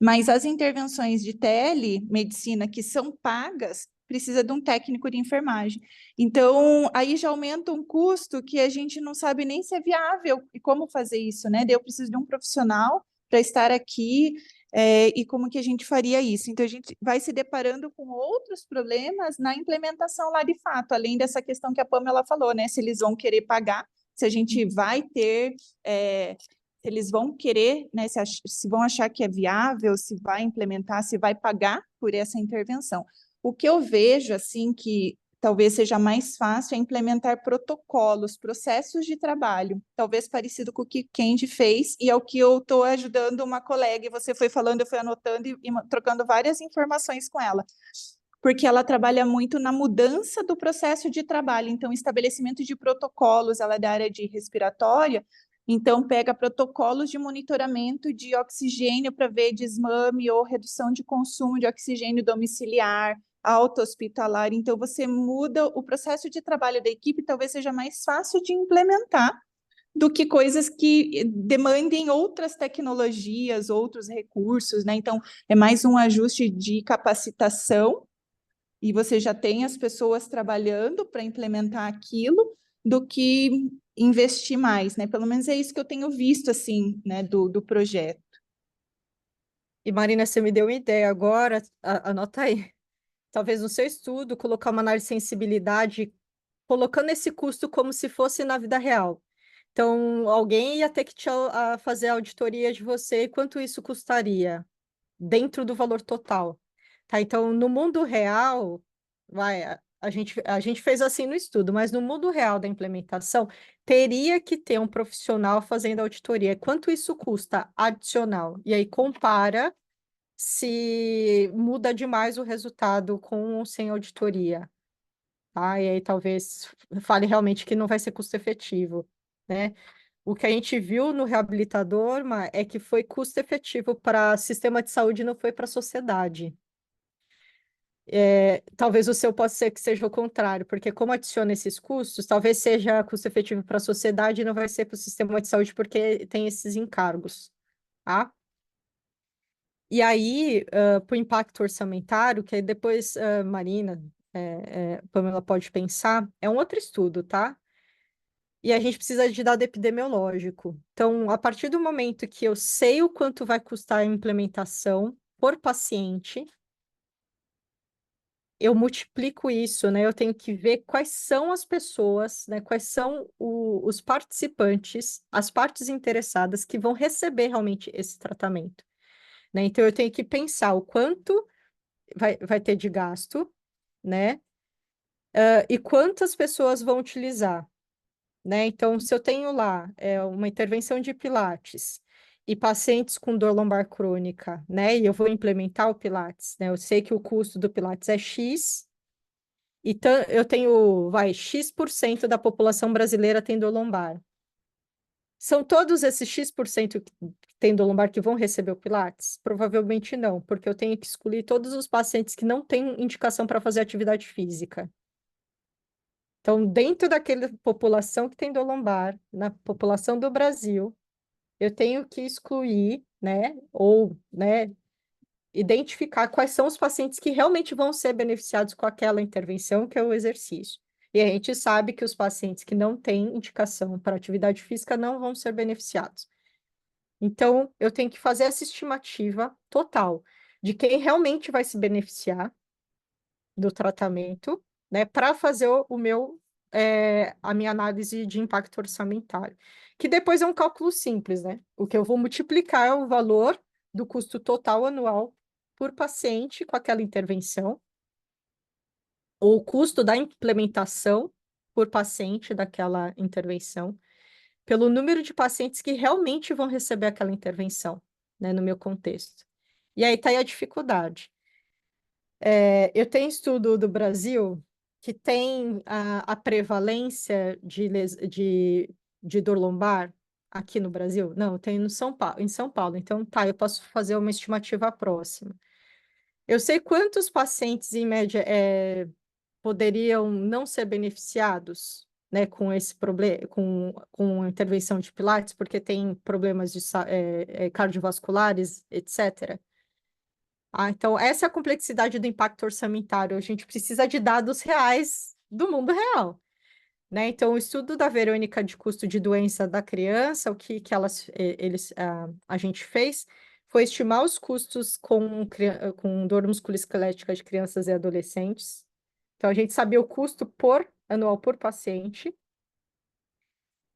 Mas as intervenções de telemedicina que são pagas, precisa de um técnico de enfermagem. Então, aí já aumenta um custo que a gente não sabe nem se é viável e como fazer isso, né? Daí eu preciso de um profissional para estar aqui, e como que a gente faria isso? Então, a gente vai se deparando com outros problemas na implementação lá de fato, além dessa questão que a Pamela falou, né? Se eles vão querer pagar, se a gente vai ter, eles vão querer, né? Se vão achar que é viável, se vai implementar, se vai pagar por essa intervenção. O que eu vejo, assim, que talvez seja mais fácil é implementar protocolos, processos de trabalho, talvez parecido com o que Kendi fez, e é o que eu estou ajudando uma colega, e você foi falando, eu fui anotando e trocando várias informações com ela, porque ela trabalha muito na mudança do processo de trabalho, então estabelecimento de protocolos, ela é da área de respiratória, então pega protocolos de monitoramento de oxigênio para ver desmame ou redução de consumo de oxigênio domiciliar, auto-hospitalar, então você muda o processo de trabalho da equipe, talvez seja mais fácil de implementar do que coisas que demandem outras tecnologias, outros recursos, né? Então, é mais um ajuste de capacitação, e você já tem as pessoas trabalhando para implementar aquilo, do que investir mais, né? Pelo menos é isso que eu tenho visto, assim, né, do projeto. E Marina, você me deu uma ideia agora, anota aí. Talvez no seu estudo, colocar uma análise de sensibilidade, colocando esse custo como se fosse na vida real. Então, alguém ia ter que fazer a auditoria de você, e quanto isso custaria dentro do valor total. Tá? Então, no mundo real, a gente fez assim no estudo, mas no mundo real da implementação, teria que ter um profissional fazendo auditoria. Quanto isso custa adicional? E aí compara se muda demais o resultado com ou sem auditoria, tá? E aí talvez fale realmente que não vai ser custo efetivo, né? O que a gente viu no reabilitador, é que foi custo efetivo para sistema de saúde, não foi para a sociedade. Talvez o seu possa ser que seja o contrário, porque como adiciona esses custos, talvez seja custo efetivo para a sociedade e não vai ser para o sistema de saúde porque tem esses encargos, tá? E aí, para o impacto orçamentário, que aí depois Marina, Pamela pode pensar, é um outro estudo, tá? E a gente precisa de dado epidemiológico. Então, a partir do momento que eu sei o quanto vai custar a implementação por paciente, eu multiplico isso, né? Eu tenho que ver quais são as pessoas, né? Quais são os participantes, as partes interessadas que vão receber realmente esse tratamento, né? Então, eu tenho que pensar o quanto vai ter de gasto, né? E quantas pessoas vão utilizar, né? Então, se eu tenho lá uma intervenção de Pilates e pacientes com dor lombar crônica, né? E eu vou implementar o Pilates, né? Eu sei que o custo do Pilates é X, então eu tenho, X% da população brasileira tem dor lombar. São todos esses X% que tem dor lombar que vão receber o Pilates? Provavelmente não, porque eu tenho que excluir todos os pacientes que não têm indicação para fazer atividade física. Então, dentro daquela população que tem dor lombar, na população do Brasil, eu tenho que excluir, né, ou, né, identificar quais são os pacientes que realmente vão ser beneficiados com aquela intervenção, que é o exercício. E a gente sabe que os pacientes que não têm indicação para atividade física não vão ser beneficiados. Então, eu tenho que fazer essa estimativa total de quem realmente vai se beneficiar do tratamento, né, para fazer a minha análise de impacto orçamentário, que depois é um cálculo simples, né? O que eu vou multiplicar é o valor do custo total anual por paciente com aquela intervenção, ou o custo da implementação por paciente daquela intervenção, pelo número de pacientes que realmente vão receber aquela intervenção, né, no meu contexto. E aí está aí a dificuldade. Eu tenho estudo do Brasil que tem a prevalência de dor lombar aqui no Brasil? Não, tem no São Paulo, em São Paulo. Então, tá, eu posso fazer uma estimativa próxima. Eu sei quantos pacientes, em média, poderiam não ser beneficiados, né, com esse problema, com a intervenção de Pilates, porque tem problemas cardiovasculares, etc. Então, essa é a complexidade do impacto orçamentário. A gente precisa de dados reais do mundo real, né? Então, o estudo da Verônica de custo de doença da criança, o que a gente fez foi estimar os custos com dor musculoesquelética de crianças e adolescentes. Então, a gente sabia o custo anual por paciente.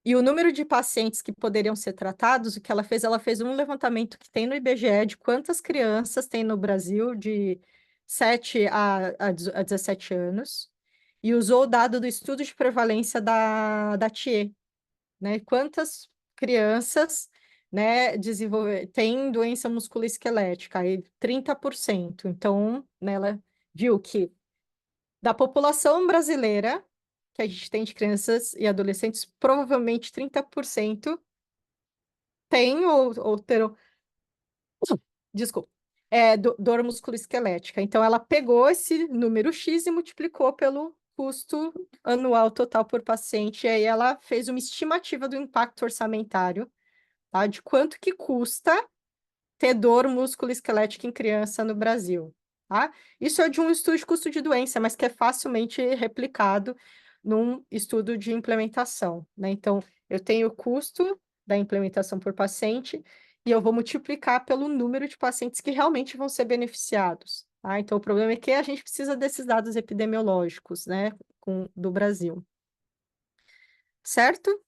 E o número de pacientes que poderiam ser tratados, o que ela fez um levantamento que tem no IBGE de quantas crianças tem no Brasil de 7 a 17 anos, e usou o dado do estudo de prevalência da TIE, né? Quantas crianças, né, têm doença musculoesquelética, aí 30%. Então, né, ela viu que da população brasileira, que a gente tem de crianças e adolescentes, provavelmente 30% tem ou terão, desculpa, dor musculoesquelética. Então, ela pegou esse número X e multiplicou pelo custo anual total por paciente, e aí ela fez uma estimativa do impacto orçamentário, tá? De quanto que custa ter dor musculoesquelética em criança no Brasil, tá? Isso é de um estudo de custo de doença, mas que é facilmente replicado num estudo de implementação, né? Então, eu tenho o custo da implementação por paciente e eu vou multiplicar pelo número de pacientes que realmente vão ser beneficiados, tá? Então, o problema é que a gente precisa desses dados epidemiológicos, né, do Brasil. Certo?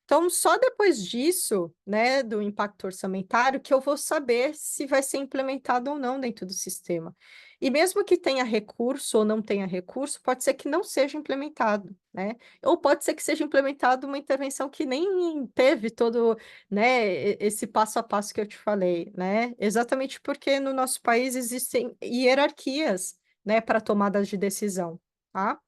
Então, só depois disso, né, do impacto orçamentário, que eu vou saber se vai ser implementado ou não dentro do sistema. E mesmo que tenha recurso ou não tenha recurso, pode ser que não seja implementado, né? Ou pode ser que seja implementado uma intervenção que nem teve todo, né, esse passo a passo que eu te falei, né? Exatamente porque no nosso país existem hierarquias, né, para tomadas de decisão, tá?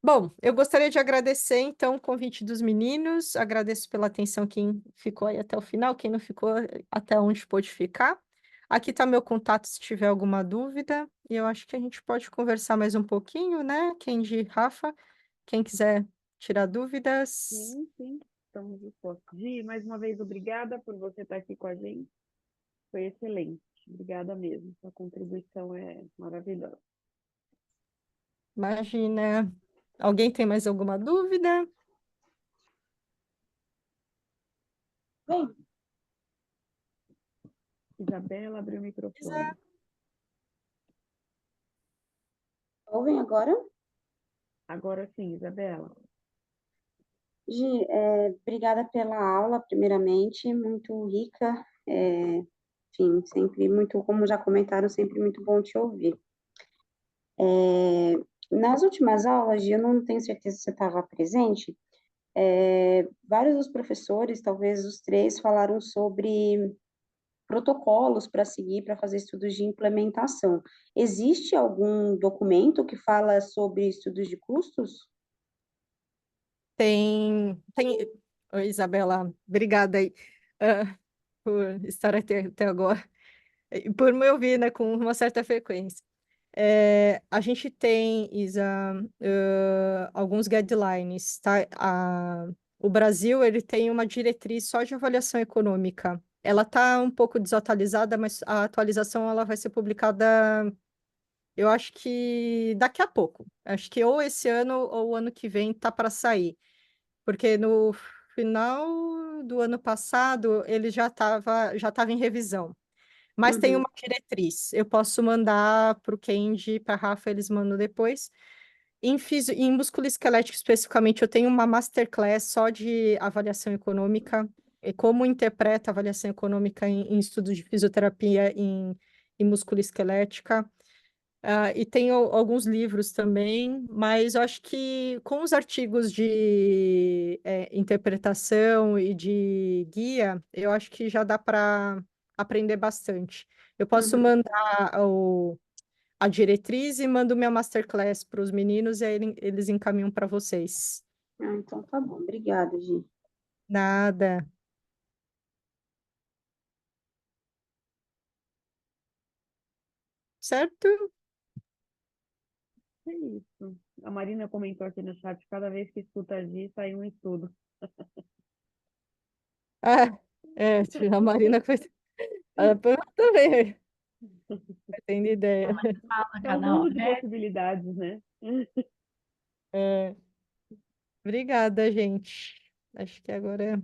Bom, eu gostaria de agradecer, então, o convite dos meninos, agradeço pela atenção quem ficou aí até o final, quem não ficou até onde pôde ficar. Aqui está meu contato se tiver alguma dúvida, e eu acho que a gente pode conversar mais um pouquinho, né? Kendi, Rafa, quem quiser tirar dúvidas. Sim, estamos dispostos. Gi, mais uma vez, obrigada por você estar aqui com a gente. Foi excelente. Obrigada mesmo. Sua contribuição é maravilhosa. Imagina. Alguém tem mais alguma dúvida? Bem, Isabela, abriu o microfone. ouvem agora? Agora sim, Isabela. Gi, obrigada pela aula, primeiramente, muito rica, enfim, sempre muito, como já comentaram, sempre muito bom te ouvir. Nas últimas aulas, Gi, eu não tenho certeza se você estava presente, vários dos professores, talvez os três, falaram sobre protocolos para seguir, para fazer estudos de implementação. Existe algum documento que fala sobre estudos de custos? Tem... Oi, Isabela, obrigada aí, por estar até agora, e por me ouvir, né, com uma certa frequência. A gente tem, Isa, alguns guidelines, tá? O Brasil, ele tem uma diretriz só de avaliação econômica. Ela está um pouco desatualizada, mas a atualização ela vai ser publicada eu acho que daqui a pouco. Acho que ou esse ano ou o ano que vem tá para sair. Porque no final do ano passado ele já tava em revisão. Mas tem Uhum. uma diretriz. Eu posso mandar para o Kendi, para a Rafa, eles mandam depois. Em músculo esquelético especificamente, eu tenho uma masterclass só de avaliação econômica e como interpreta a avaliação econômica em estudos de fisioterapia em músculo esquelética. E tenho alguns livros também, mas eu acho que com os artigos de interpretação e de guia, eu acho que já dá para aprender bastante. Eu posso Uhum. mandar a diretriz e mando minha masterclass para os meninos e aí eles encaminham para vocês. Ah, então tá bom. Obrigada, Gi. Nada. Certo? É isso. A Marina comentou aqui no chat, cada vez que escuta a Gi, sai um estudo. Ah, a Marina a Pamela também vai tendo ideia. Fala, É um cada mundo hora. de possibilidades, né? É, obrigada, gente. Acho que agora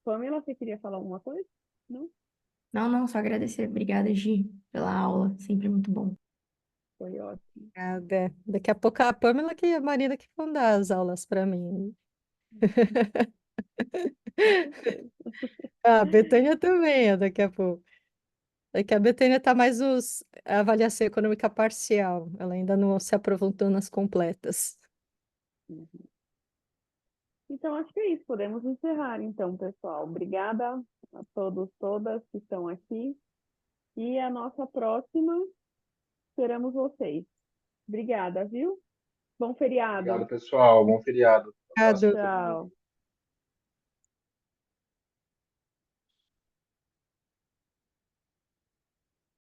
Pamela, você queria falar alguma coisa? Não? Não, não, só agradecer. Obrigada, Gi, pela aula. Sempre muito bom. Foi ótimo. nada. Daqui a pouco a Pamela e a Marina que vão dar as aulas para mim. Com certeza. A Betânia também, daqui a pouco. É que a Betânia está mais a avaliação econômica parcial. Ela ainda não se aprofundou nas completas. Uhum. Então, acho que é isso. Podemos encerrar, então, pessoal. Obrigada a todos, todas que estão aqui. E a nossa próxima, esperamos vocês. Obrigada, viu? Bom Obrigado, feriado. pessoal. Bom feriado. Até a próxima. Obrigado. Tchau.